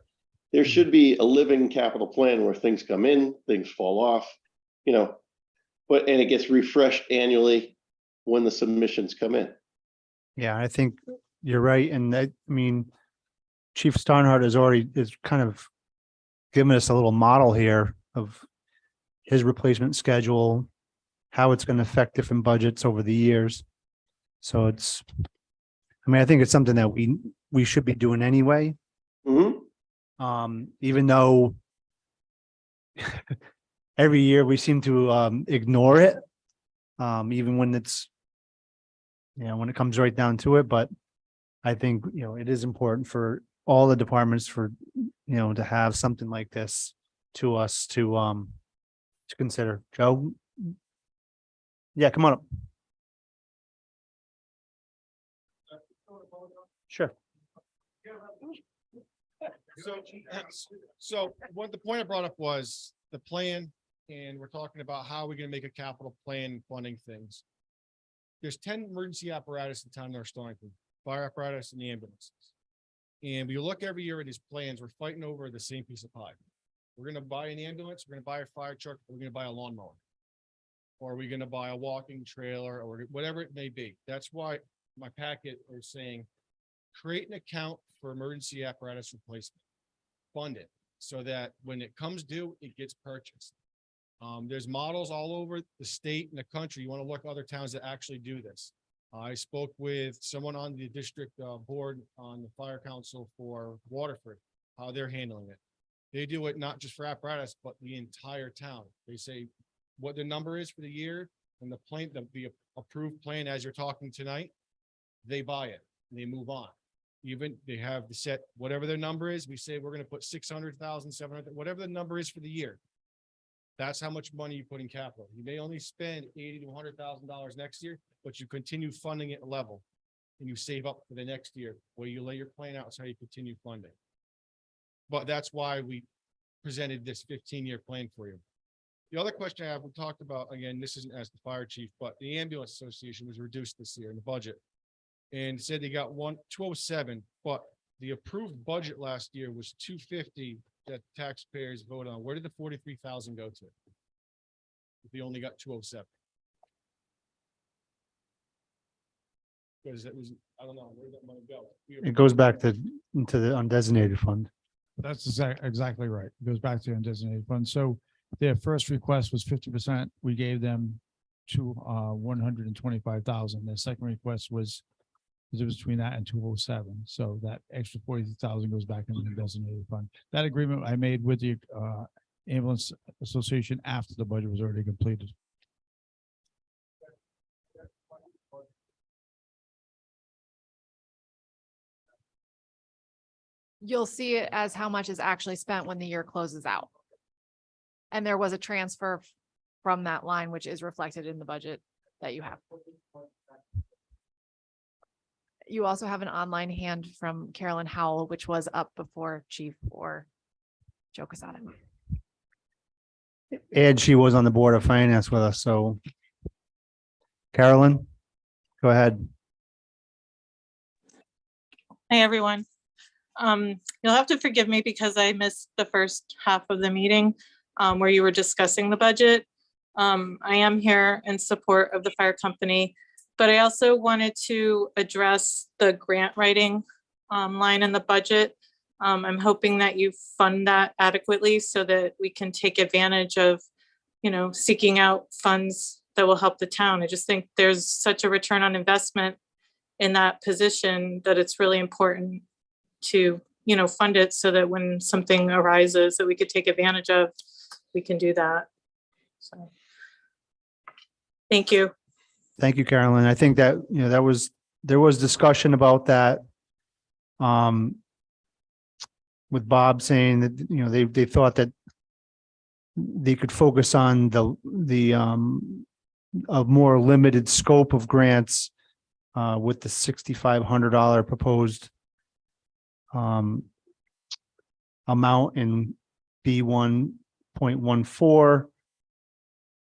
there should be a living capital plan where things come in, things fall off, you know, and it gets refreshed annually when the submissions come in. Yeah, I think you're right. And I mean, Chief Starnhart is kind of given us a little model here of his replacement schedule, how it's going to affect different budgets over the years. So I think it's something that we should be doing anyway. Even though every year we seem to ignore it, even when it's, when it comes right down to it. But I think, it is important for all the departments to have something like this to us to consider. Joe? Yeah, come on up. Sure. So what the point I brought up was the plan, and we're talking about how we're gonna make a capital plan funding things. There's 10 emergency apparatus in town that are Stonington, fire apparatus and the ambulances. And we look every year at these plans, we're fighting over the same piece of pie. We're gonna buy an ambulance, we're gonna buy a fire truck, we're gonna buy a lawnmower. Or are we gonna buy a walking trailer or whatever it may be? That's why my packet is saying, create an account for emergency apparatus replacement. Fund it so that when it comes due, it gets purchased. There's models all over the state and the country. You want to look at other towns that actually do this. I spoke with someone on the district board on the fire council for Waterford, how they're handling it. They do it not just for apparatus, but the entire town. They say what the number is for the year and the plan, the approved plan as you're talking tonight, they buy it and they move on. Even they have the set, whatever their number is, we say we're going to put 600,000, 700, whatever the number is for the year. That's how much money you put in capital. You may only spend $80,000 to $100,000 next year, but you continue funding at a level and you save up for the next year where you lay your plan out. That's how you continue funding. But that's why we presented this 15-year plan for you. The other question I have, we talked about, again, this isn't as the fire chief, but the ambulance association was reduced this year in the budget. And said they got 207, but the approved budget last year was 250 that taxpayers vote on. Where did the 43,000 go to? If they only got 207. Because it was, I don't know, where did that money go? It goes back into the undesignated fund. That's exactly right. It goes back to the undesignated fund. So their first request was 50%. We gave them to 125,000. Their second request was between that and 207. So that extra 40,000 goes back into the designated fund. That agreement I made with the ambulance association after the budget was already completed. You'll see it as how much is actually spent when the year closes out. And there was a transfer from that line, which is reflected in the budget that you have. You also have an online hand from Carolyn Howell, which was up before Chief or Joe Quesada. And she was on the Board of Finance with us, so. Carolyn, go ahead. Hi, everyone. You'll have to forgive me because I missed the first half of the meeting where you were discussing the budget. I am here in support of the fire company, but I also wanted to address the grant writing line in the budget. I'm hoping that you fund that adequately so that we can take advantage of, seeking out funds that will help the town. I just think there's such a return on investment in that position that it's really important to, fund it so that when something arises that we could take advantage of, we can do that. So, thank you. Thank you, Carolyn. I think that, there was discussion about that. With Bob saying that, they thought that they could focus on a more limited scope of grants with the $6,500 proposed amount in B1.14.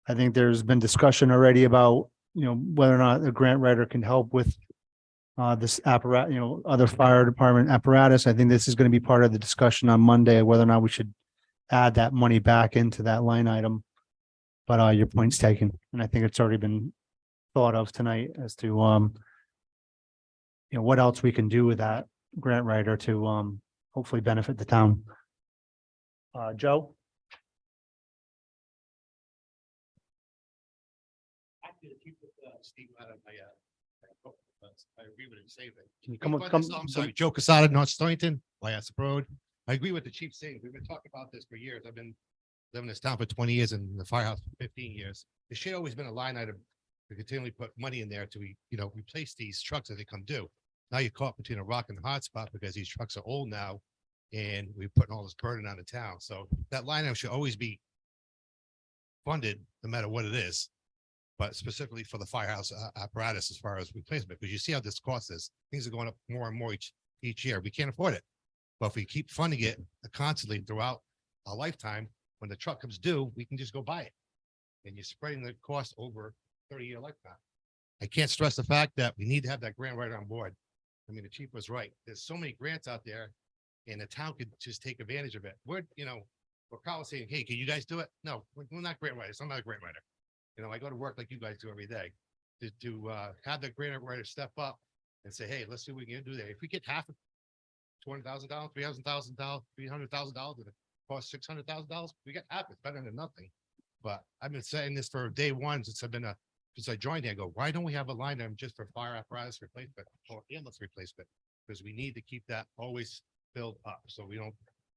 I think there's been discussion already about, whether or not a grant writer can help with this apparatus, other fire department apparatus. I think this is going to be part of the discussion on Monday, whether or not we should add that money back into that line item. But your point's taken, and I think it's already been thought of tonight as to what else we can do with that grant writer to hopefully benefit the town. Joe? Steve, I agree with him saying that. Can you come, I'm sorry, Joe Casada, North Stonington, Wyassa Road. I agree with the chief saying, we've been talking about this for years. I've been living in this town for 20 years and the firehouse for 15 years. There should always been a line item to continually put money in there to, replace these trucks as they come due. Now you're caught between a rock and a hard spot because these trucks are old now and we're putting all this burden on the town. So that line item should always be funded no matter what it is, but specifically for the firehouse apparatus as far as replacement, because you see how this cost is. Things are going up more and more each year. We can't afford it. But if we keep funding it constantly throughout our lifetime, when the truck comes due, we can just go buy it. And you're spreading the cost over 30-year lifetime. I can't stress the fact that we need to have that grant writer on board. I mean, the chief was right. There's so many grants out there and the town could just take advantage of it. We're calling saying, hey, can you guys do it? No, we're not grant writers. I'm not a grant writer. I go to work like you guys do every day to have the grant writer step up and say, hey, let's see what we can do there. If we get half of $200,000, $300,000, $300,000, and it costs $600,000, we get half. It's better than nothing. But I've been saying this for day one since I joined here. I go, why don't we have a line item just for fire apparatus replacement or ambulance replacement? Because we need to keep that always filled up so we don't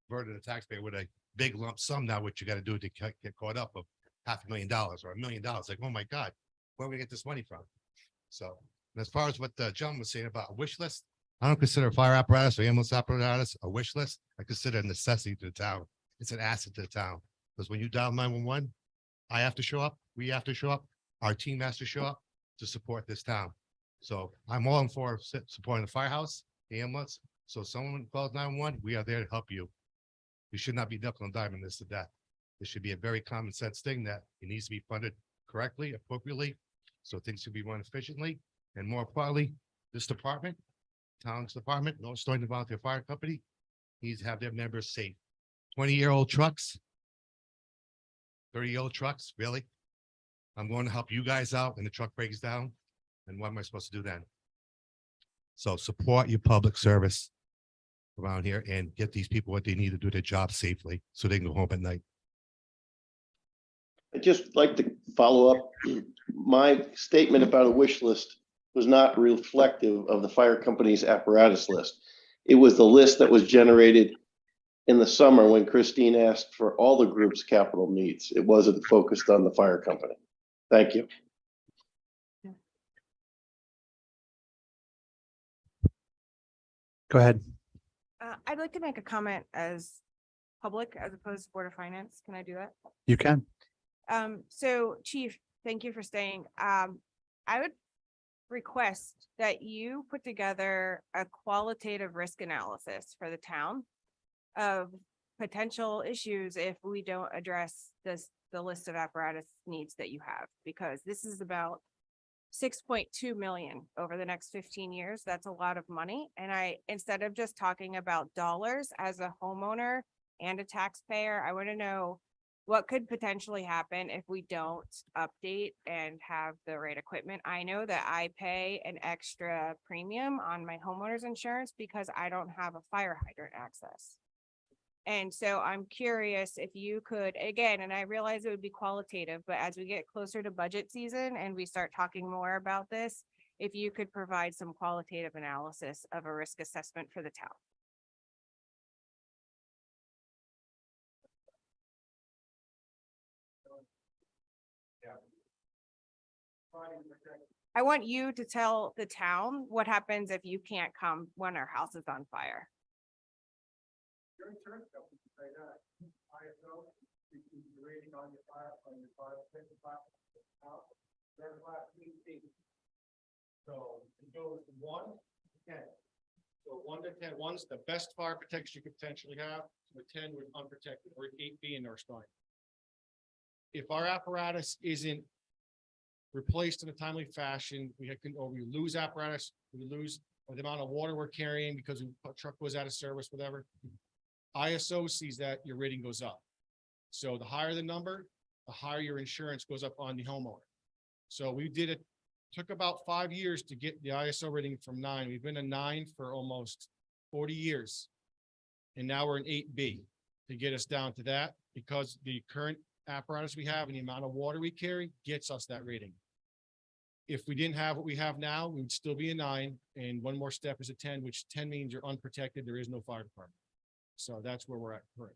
burden the taxpayer with a big lump sum now, what you got to do to get caught up of $500,000 or $1 million. Like, oh my God, where are we gonna get this money from? So, and as far as what the gentleman was saying about a wish list, I don't consider a fire apparatus or ambulance apparatus a wish list. I consider it a necessity to the town. It's an asset to the town. Because when you dial 911, I have to show up, we have to show up, our team has to show up to support this town. So I'm all in for supporting the firehouse, the ambulance. So if someone calls 911, we are there to help you. You should not be nickel and diming this to death. This should be a very common sense thing that it needs to be funded correctly, appropriately, so things can be run efficiently. And more importantly, this department, town's department, North Stonington Volunteer Fire Company, needs to have their members safe. 20-year-old trucks, 30-year-old trucks, really? I'm going to help you guys out when the truck breaks down. And what am I supposed to do then? So support your public service around here and get these people what they need to do their job safely so they can go home at night. I'd just like to follow up. My statement about a wish list was not reflective of the fire company's apparatus list. It was the list that was generated in the summer when Christine asked for all the group's capital needs. It wasn't focused on the fire company. Thank you. Go ahead. I'd like to make a comment as public as opposed to Board of Finance. Can I do that? You can. So Chief, thank you for staying. I would request that you put together a qualitative risk analysis for the town of potential issues if we don't address the list of apparatus needs that you have, because this is about 6.2 million over the next 15 years. That's a lot of money. And instead of just talking about dollars as a homeowner and a taxpayer, I want to know what could potentially happen if we don't update and have the right equipment. I know that I pay an extra premium on my homeowner's insurance because I don't have a fire hydrant access. And so I'm curious if you could, again, and I realize it would be qualitative, but as we get closer to budget season and we start talking more about this, if you could provide some qualitative analysis of a risk assessment for the town. I want you to tell the town what happens if you can't come when our house is on fire. Your insurance company can say that. ISO, the rating on your fire, house, there's last meeting. So it goes 1 to 10. So 1 to 10, 1's the best fire protection you could potentially have, with 10 with unprotected, or 8 being North Stonington. If our apparatus isn't replaced in a timely fashion. Or we lose apparatus, we lose the amount of water we're carrying because the truck was out of service, whatever. ISO sees that your rating goes up. So the higher the number, the higher your insurance goes up on the homeowner. So we did it, took about 5 years to get the ISO rating from 9. We've been a 9 for almost 40 years. And now we're an 8B to get us down to that, because the current apparatus we have and the amount of water we carry gets us that rating. If we didn't have what we have now, we'd still be a 9, and one more step is a 10, which 10 means you're unprotected. There is no fire department. So that's where we're at currently.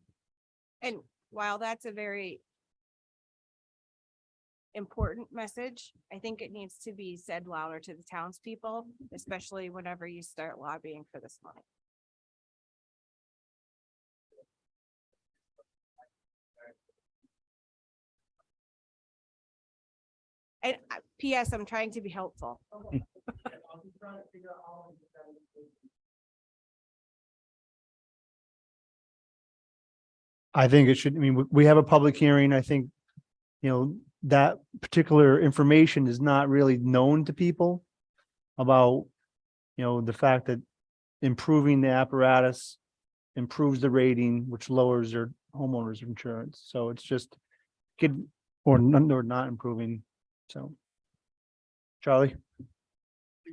And while that's a very important message, I think it needs to be said louder to the townspeople, especially whenever you start lobbying for this money. And PS, I'm trying to be helpful. I think it should, I mean, we have a public hearing. I think, that particular information is not really known to people about, the fact that improving the apparatus improves the rating, which lowers their homeowner's insurance. So it's just or not improving. So. Charlie?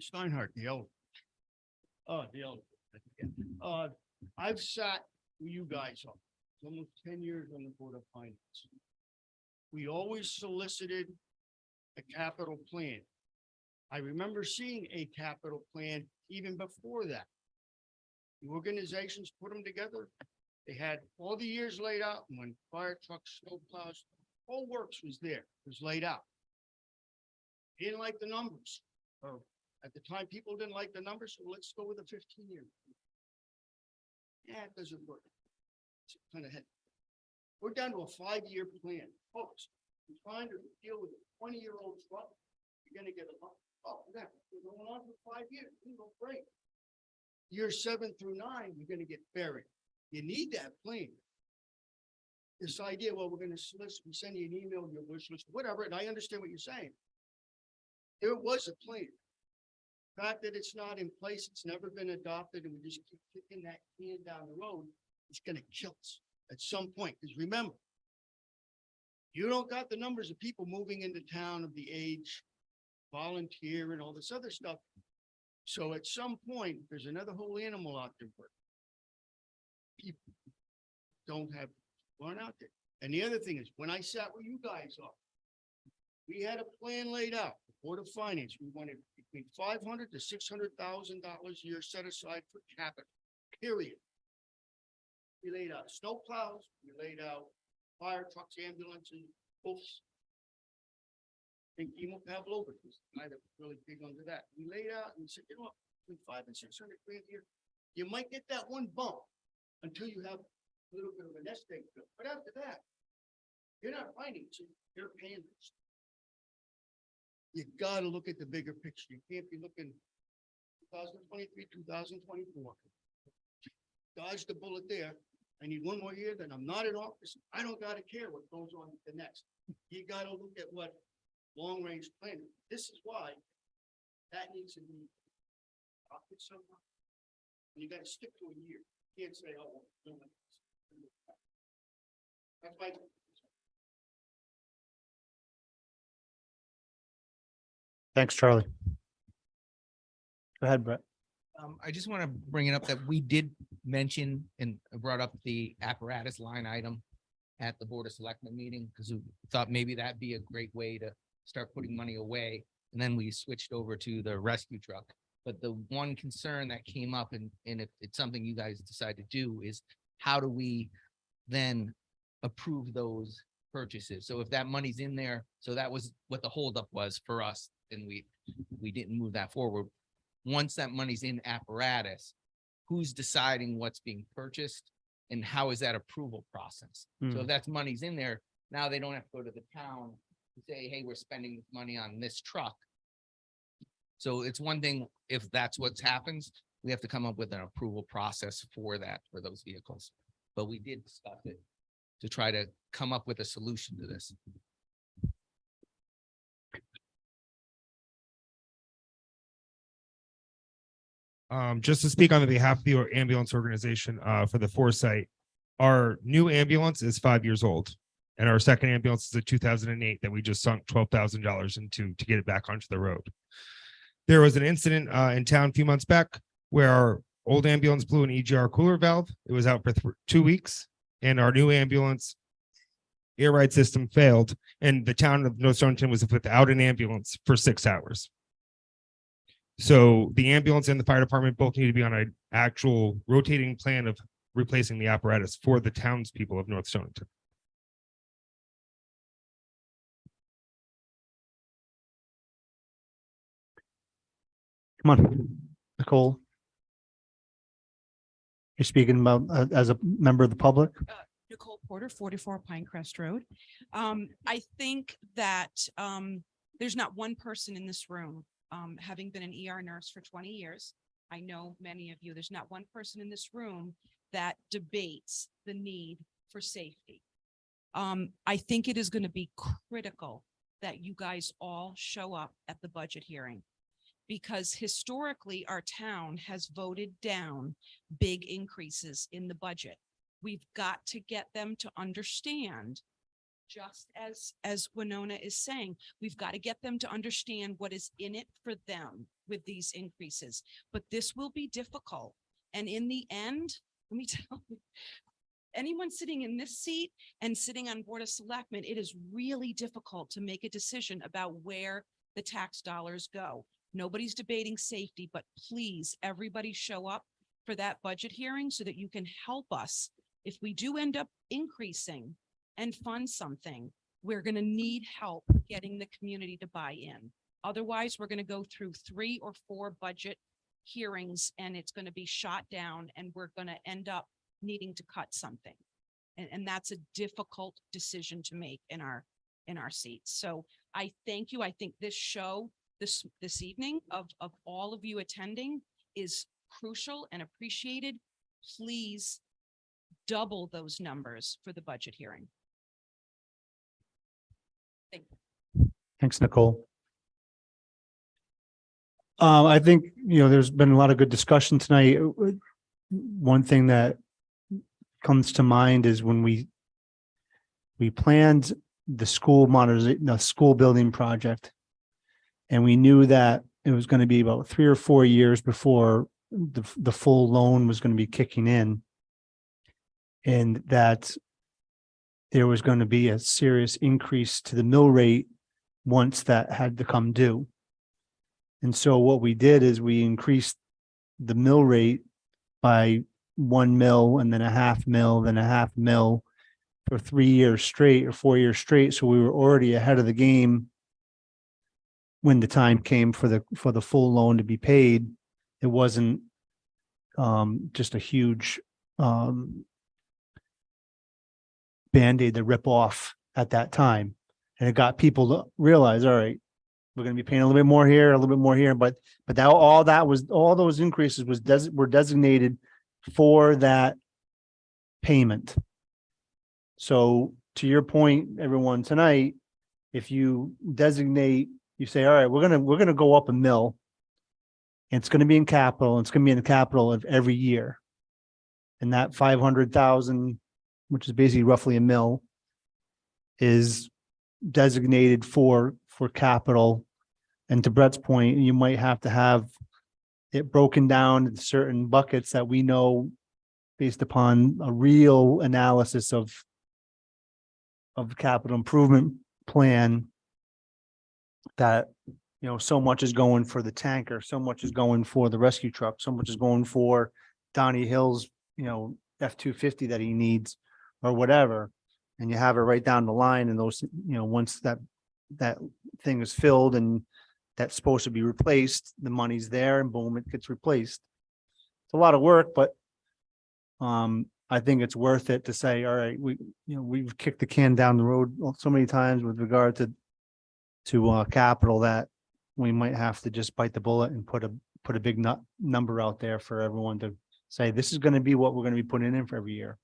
Steinhardt, the elder. Oh, the elder. I've sat with you guys on almost 10 years on the Board of Finance. We always solicited a capital plan. I remember seeing a capital plan even before that. The organizations put them together. They had all the years laid out, and when fire trucks, snow plows, whole works was there, was laid out. Didn't like the numbers, or at the time, people didn't like the numbers, so let's go with a 15-year. Yeah, it doesn't work. It's kind of head. We're down to a 5-year plan, folks. You're trying to deal with a 20-year-old truck. You're gonna get a lot. Oh, that we're going on for 5 years. You go great. Years 7 through 9, you're gonna get buried. You need that plan. This idea, well, we're gonna solicit, we send you an email, your wish list, whatever, and I understand what you're saying. There was a plan. The fact that it's not in place, it's never been adopted, and we just keep kicking that can down the road, it's gonna kill us at some point. Because remember, you don't got the numbers of people moving into town of the age, volunteer and all this other stuff. So at some point, there's another whole animal out there where people don't have one out there. And the other thing is, when I sat with you guys up, we had a plan laid out, the Board of Finance. We wanted between $500,000 to $600,000 a year set aside for capital, period. We laid out snow plows, we laid out fire trucks, ambulances, boofs. I think Emo Pavlova was the guy that was really big under that. We laid out and we said, between $500,000 and $600,000 a year, you might get that one bump until you have a little bit of a nest egg built. But after that, you're not financing, you're paying this. You gotta look at the bigger picture. You can't be looking 2023, 2024. Dodge the bullet there. I need one more year, then I'm not in office. I don't gotta care what goes on the next. You gotta look at what long-range planning. This is why that needs to be adopted somehow. And you gotta stick to a year. You can't say, oh, no. That's my. Thanks, Charlie. Go ahead, Brett. I just want to bring it up that we did mention and brought up the apparatus line item at the Board of Selectmen meeting, because we thought maybe that'd be a great way to start putting money away. And then we switched over to the rescue truck. But the one concern that came up, and if it's something you guys decide to do, is how do we then approve those purchases? So if that money's in there, so that was what the holdup was for us, and we didn't move that forward. Once that money's in apparatus, who's deciding what's being purchased and how is that approval process? So if that's money's in there, now they don't have to go to the town to say, hey, we're spending this money on this truck. So it's one thing, if that's what happens, we have to come up with an approval process for that, for those vehicles. But we did discuss it to try to come up with a solution to this. Just to speak on the behalf of the ambulance organization, for the foresight, our new ambulance is 5 years old. And our second ambulance is a 2008 that we just sunk $12,000 into to get it back onto the road. There was an incident in town a few months back where our old ambulance blew an EGR cooler valve. It was out for 2 weeks, and our new ambulance air ride system failed, and the town of North Stonington was without an ambulance for 6 hours. So the ambulance and the fire department both need to be on an actual rotating plan of replacing the apparatus for the townspeople of North Stonington. Come on, Nicole. You're speaking about as a member of the public? Nicole Porter, 44 Pinecrest Road. I think that there's not one person in this room, having been an ER nurse for 20 years. I know many of you, there's not one person in this room that debates the need for safety. I think it is going to be critical that you guys all show up at the budget hearing, because historically our town has voted down big increases in the budget. We've got to get them to understand, just as Winona is saying, we've got to get them to understand what is in it for them with these increases. But this will be difficult. And in the end, let me tell you, anyone sitting in this seat and sitting on Board of Selectmen, it is really difficult to make a decision about where the tax dollars go. Nobody's debating safety, but please, everybody show up for that budget hearing so that you can help us. If we do end up increasing and fund something, we're going to need help getting the community to buy in. Otherwise, we're going to go through 3 or 4 budget hearings and it's going to be shot down and we're going to end up needing to cut something. And that's a difficult decision to make in our seats. So I thank you. I think this show this evening of all of you attending is crucial and appreciated. Please double those numbers for the budget hearing. Thank you. Thanks, Nicole. I think, there's been a lot of good discussion tonight. One thing that comes to mind is when we planned the school modernization, the school building project, and we knew that it was going to be about 3 or 4 years before the full loan was going to be kicking in, and that there was going to be a serious increase to the mill rate once that had to come due. And so what we did is we increased the mill rate by 1 mil and then a half mil, then a half mil for 3 years straight or 4 years straight. So we were already ahead of the game when the time came for the full loan to be paid. It wasn't just a huge Band-Aid to rip off at that time. And it got people to realize, all right, we're going to be paying a little bit more here, a little bit more here, but that all those increases were designated for that payment. So to your point, everyone, tonight, if you designate, you say, all right, we're gonna go up a mill, and it's going to be in capital, and it's going to be in the capital of every year, and that 500,000, which is basically roughly a mill, is designated for capital. And to Brett's point, you might have to have it broken down into certain buckets that we know based upon a real analysis of the capital improvement plan, that, so much is going for the tanker, so much is going for the rescue truck, so much is going for Donnie Hill's, F-250 that he needs or whatever. And you have it right down the line, and those, once that thing is filled and that's supposed to be replaced, the money's there and boom, it gets replaced. It's a lot of work, but I think it's worth it to say, all right, we've kicked the can down the road so many times with regard to capital that we might have to just bite the bullet and put a big number out there for everyone to say, this is going to be what we're going to be putting in for every year.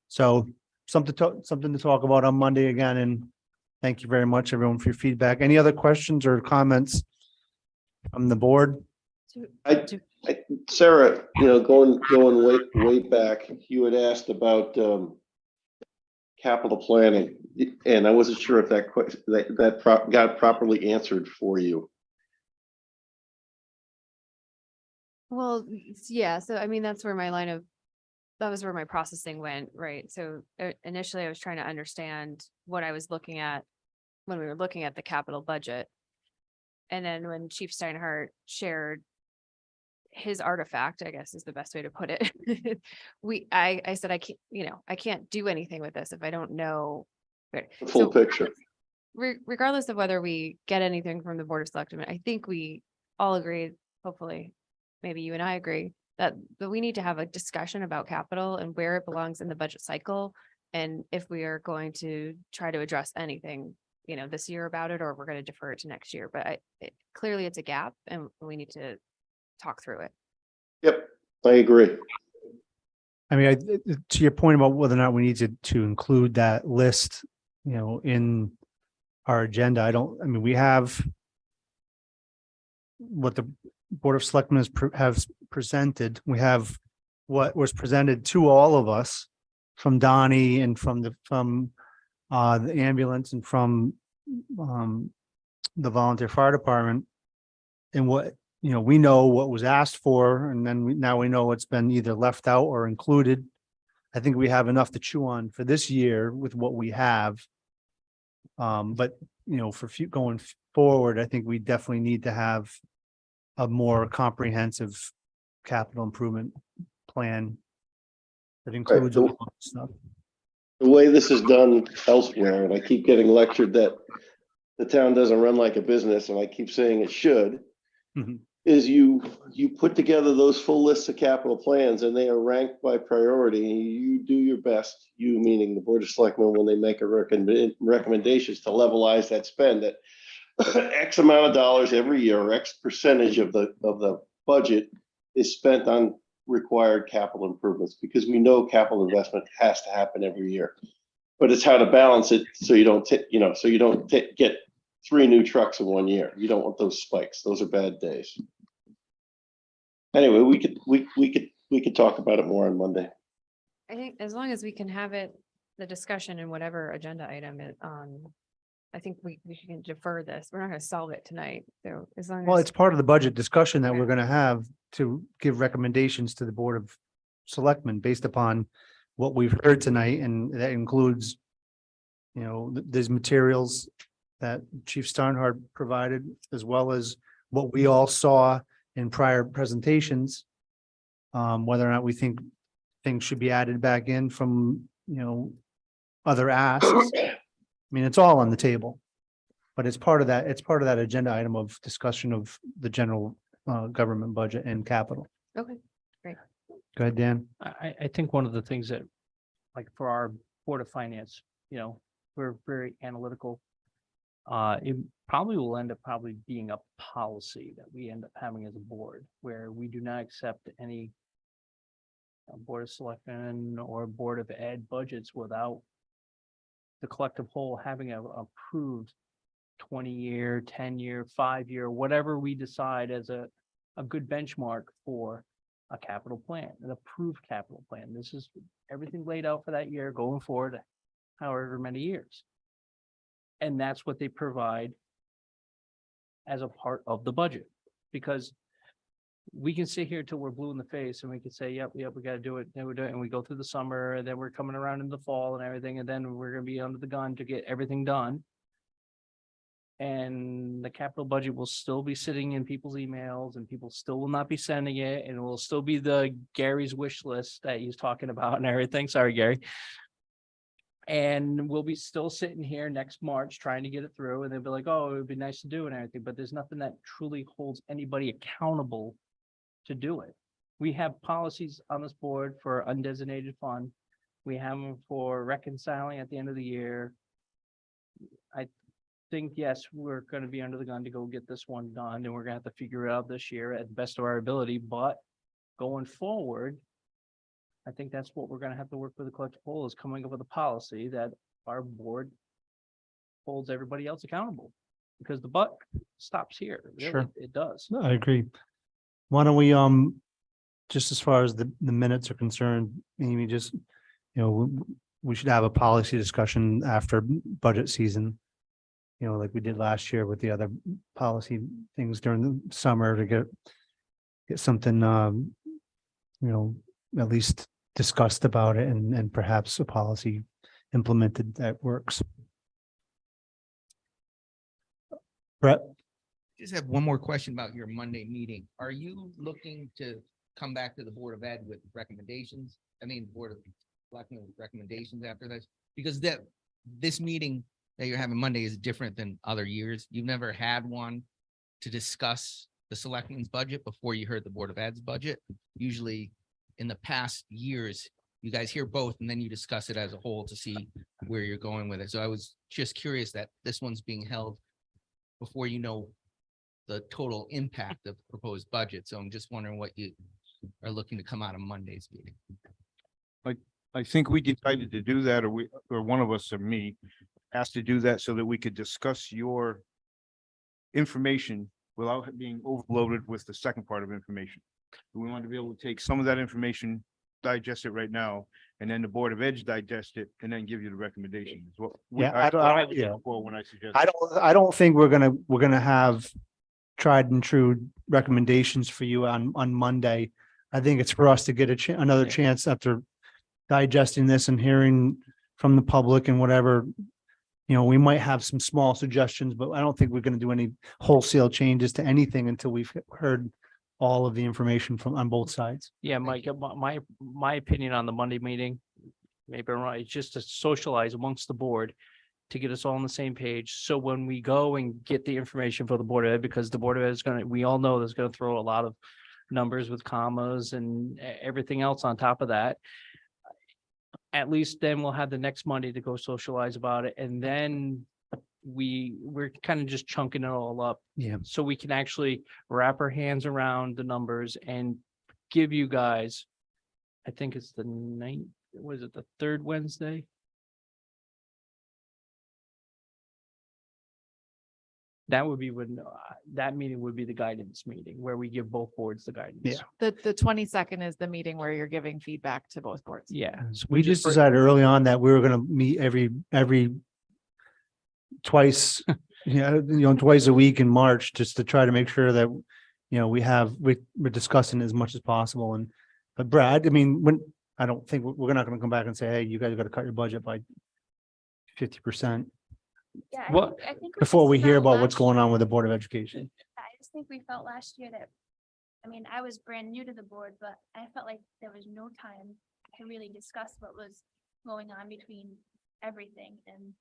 So something to talk about on Monday again, and thank you very much, everyone, for your feedback. Any other questions or comments from the board? Sarah, going way back, you had asked about capital planning, and I wasn't sure if that got properly answered for you. Well, yeah, so I mean, that was where my processing went, right? So initially I was trying to understand what I was looking at when we were looking at the capital budget. And then when Chief Steinhardt shared his artifact, I guess is the best way to put it. I said, I can't do anything with this if I don't know. The full picture. Regardless of whether we get anything from the Board of Selectmen, I think we all agree, hopefully, maybe you and I agree, that we need to have a discussion about capital and where it belongs in the budget cycle. And if we are going to try to address anything, this year about it, or we're going to defer it to next year. But clearly it's a gap and we need to talk through it. Yep, I agree. I mean, to your point about whether or not we need to include that list, in our agenda, we have what the Board of Selectmen has presented. We have what was presented to all of us from Donnie and from the ambulance and from the volunteer fire department. And what, we know what was asked for, and then now we know what's been either left out or included. I think we have enough to chew on for this year with what we have. But for going forward, I think we definitely need to have a more comprehensive capital improvement plan that includes all that stuff. The way this is done elsewhere, and I keep getting lectured that the town doesn't run like a business, and I keep saying it should, is you put together those full lists of capital plans and they are ranked by priority. You do your best, you meaning the Board of Selectmen, when they make a recommendations to levelize that spend at X amount of dollars every year, or X percentage of the budget is spent on required capital improvements, because we know capital investment has to happen every year. But it's how to balance it so you don't get 3 new trucks in 1 year. You don't want those spikes. Those are bad days. Anyway, we could talk about it more on Monday. I think as long as we can have the discussion in whatever agenda item I think we can defer this. We're not going to solve it tonight. So as long as. Well, it's part of the budget discussion that we're going to have to give recommendations to the Board of Selectmen based upon what we've heard tonight. And that includes, there's materials that Chief Steinhardt provided, as well as what we all saw in prior presentations. Whether or not we think things should be added back in from, other asks. I mean, it's all on the table, but it's part of that agenda item of discussion of the general government budget and capital. Okay, great. Go ahead, Dan. I think one of the things that, like for our Board of Finance, we're very analytical. It probably will end up being a policy that we end up having as a board, where we do not accept any Board of Selectmen or Board of Ed budgets without the collective whole having a approved 20-year, 10-year, 5-year, whatever we decide as a good benchmark for a capital plan, an approved capital plan. This is everything laid out for that year going forward, however many years. And that's what they provide as a part of the budget, because we can sit here till we're blue in the face and we can say, yep, we got to do it. Then we do it. And we go through the summer, and then we're coming around in the fall and everything. And then we're going to be under the gun to get everything done. And the capital budget will still be sitting in people's emails, and people still will not be sending it. And it will still be the Gary's wish list that he's talking about and everything. Sorry, Gary. And we'll be still sitting here next March trying to get it through. And they'll be like, oh, it would be nice to do and everything. But there's nothing that truly holds anybody accountable to do it. We have policies on this board for undesignated fund. We have them for reconciling at the end of the year. I think, yes, we're going to be under the gun to go get this one done, and we're going to have to figure it out this year at the best of our ability. But going forward, I think that's what we're going to have to work with the collective whole, is coming up with a policy that our board holds everybody else accountable, because the buck stops here. Really, Sure. it does. I agree. Why don't we, just as far as the minutes are concerned, Amy, just, we should have a policy discussion after budget season. Like we did last year with the other policy things during the summer to get something, at least discussed about it and perhaps a policy implemented that works. Brett? Just have one more question about your Monday meeting. Are you looking to come back to the Board of Ed with recommendations? I mean, Board of Selectmen with recommendations after this? Because this meeting that you're having Monday is different than other years. You've never had one to discuss the Selectmen's budget before you heard the Board of Ed's budget. Usually in the past years, you guys hear both and then you discuss it as a whole to see where you're going with it. So I was just curious that this one's being held before you know the total impact of the proposed budget. So I'm just wondering what you are looking to come out of Monday's meeting. I think we decided to do that, or one of us, or me, asked to do that so that we could discuss your information without being overloaded with the second part of information. We wanted to be able to take some of that information, digest it right now, and then the Board of Ed digest it and then give you the recommendations. Yeah, When I suggest. I don't think we're gonna have tried and true recommendations for you on Monday. I think it's for us to get another chance after digesting this and hearing from the public and whatever. We might have some small suggestions, but I don't think we're gonna do any wholesale changes to anything until we've heard all of the information on both sides. Yeah, Mike, my opinion on the Monday meeting, maybe I'm right, it's just to socialize amongst the board to get us all on the same page. So when we go and get the information for the Board of Ed, because the Board of Ed is we all know there's gonna throw a lot of numbers with commas and everything else on top of that. At least then we'll have the next Monday to go socialize about it. And then we're kind of just chunking it all up. Yeah. So we can actually wrap our hands around the numbers and give you guys, I think it's the ninth, was it the third Wednesday? That would be when that meeting would be the guidance meeting where we give both boards the guidance. Yeah. The 22nd is the meeting where you're giving feedback to both boards. Yeah. So we just decided early on that we were gonna meet every twice, twice a week in March, just to try to make sure that, we're discussing as much as possible. But Brad, I don't think we're not gonna come back and say, hey, you guys gotta cut your budget by 50%. Yeah. What- I think Before we just hear felt about what's last going on year- with the Board of Education. I just think we felt last year that, I was brand new to the board, but I felt like there was no time to really discuss what was going on between everything. And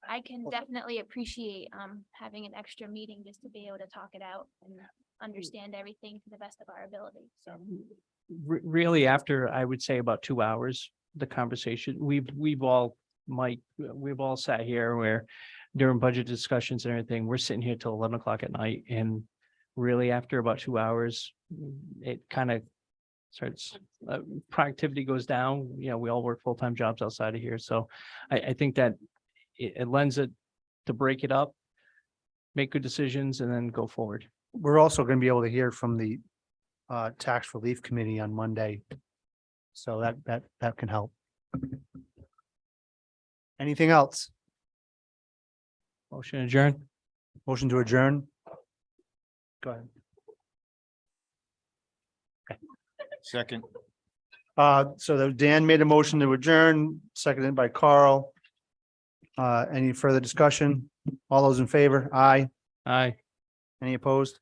I can definitely appreciate having an extra meeting just to be able to talk it out and understand everything to the best of our ability. So Really, after I would say about 2 hours, the conversation, we've all sat here where during budget discussions and everything, we're sitting here till 11 o'clock at night. And really after about 2 hours, it kind of starts, productivity goes down. We all work full-time jobs outside of here. So I think that it lends it to break it up, make good decisions and then go forward. We're also gonna be able to hear from the Tax Relief Committee on Monday. So that can help. Anything else? Motion adjourned. Motion to adjourn? Go ahead. Second. So Dan made a motion to adjourn, seconded by Carl. Any further discussion? All those in favor? Aye. Aye. Any opposed?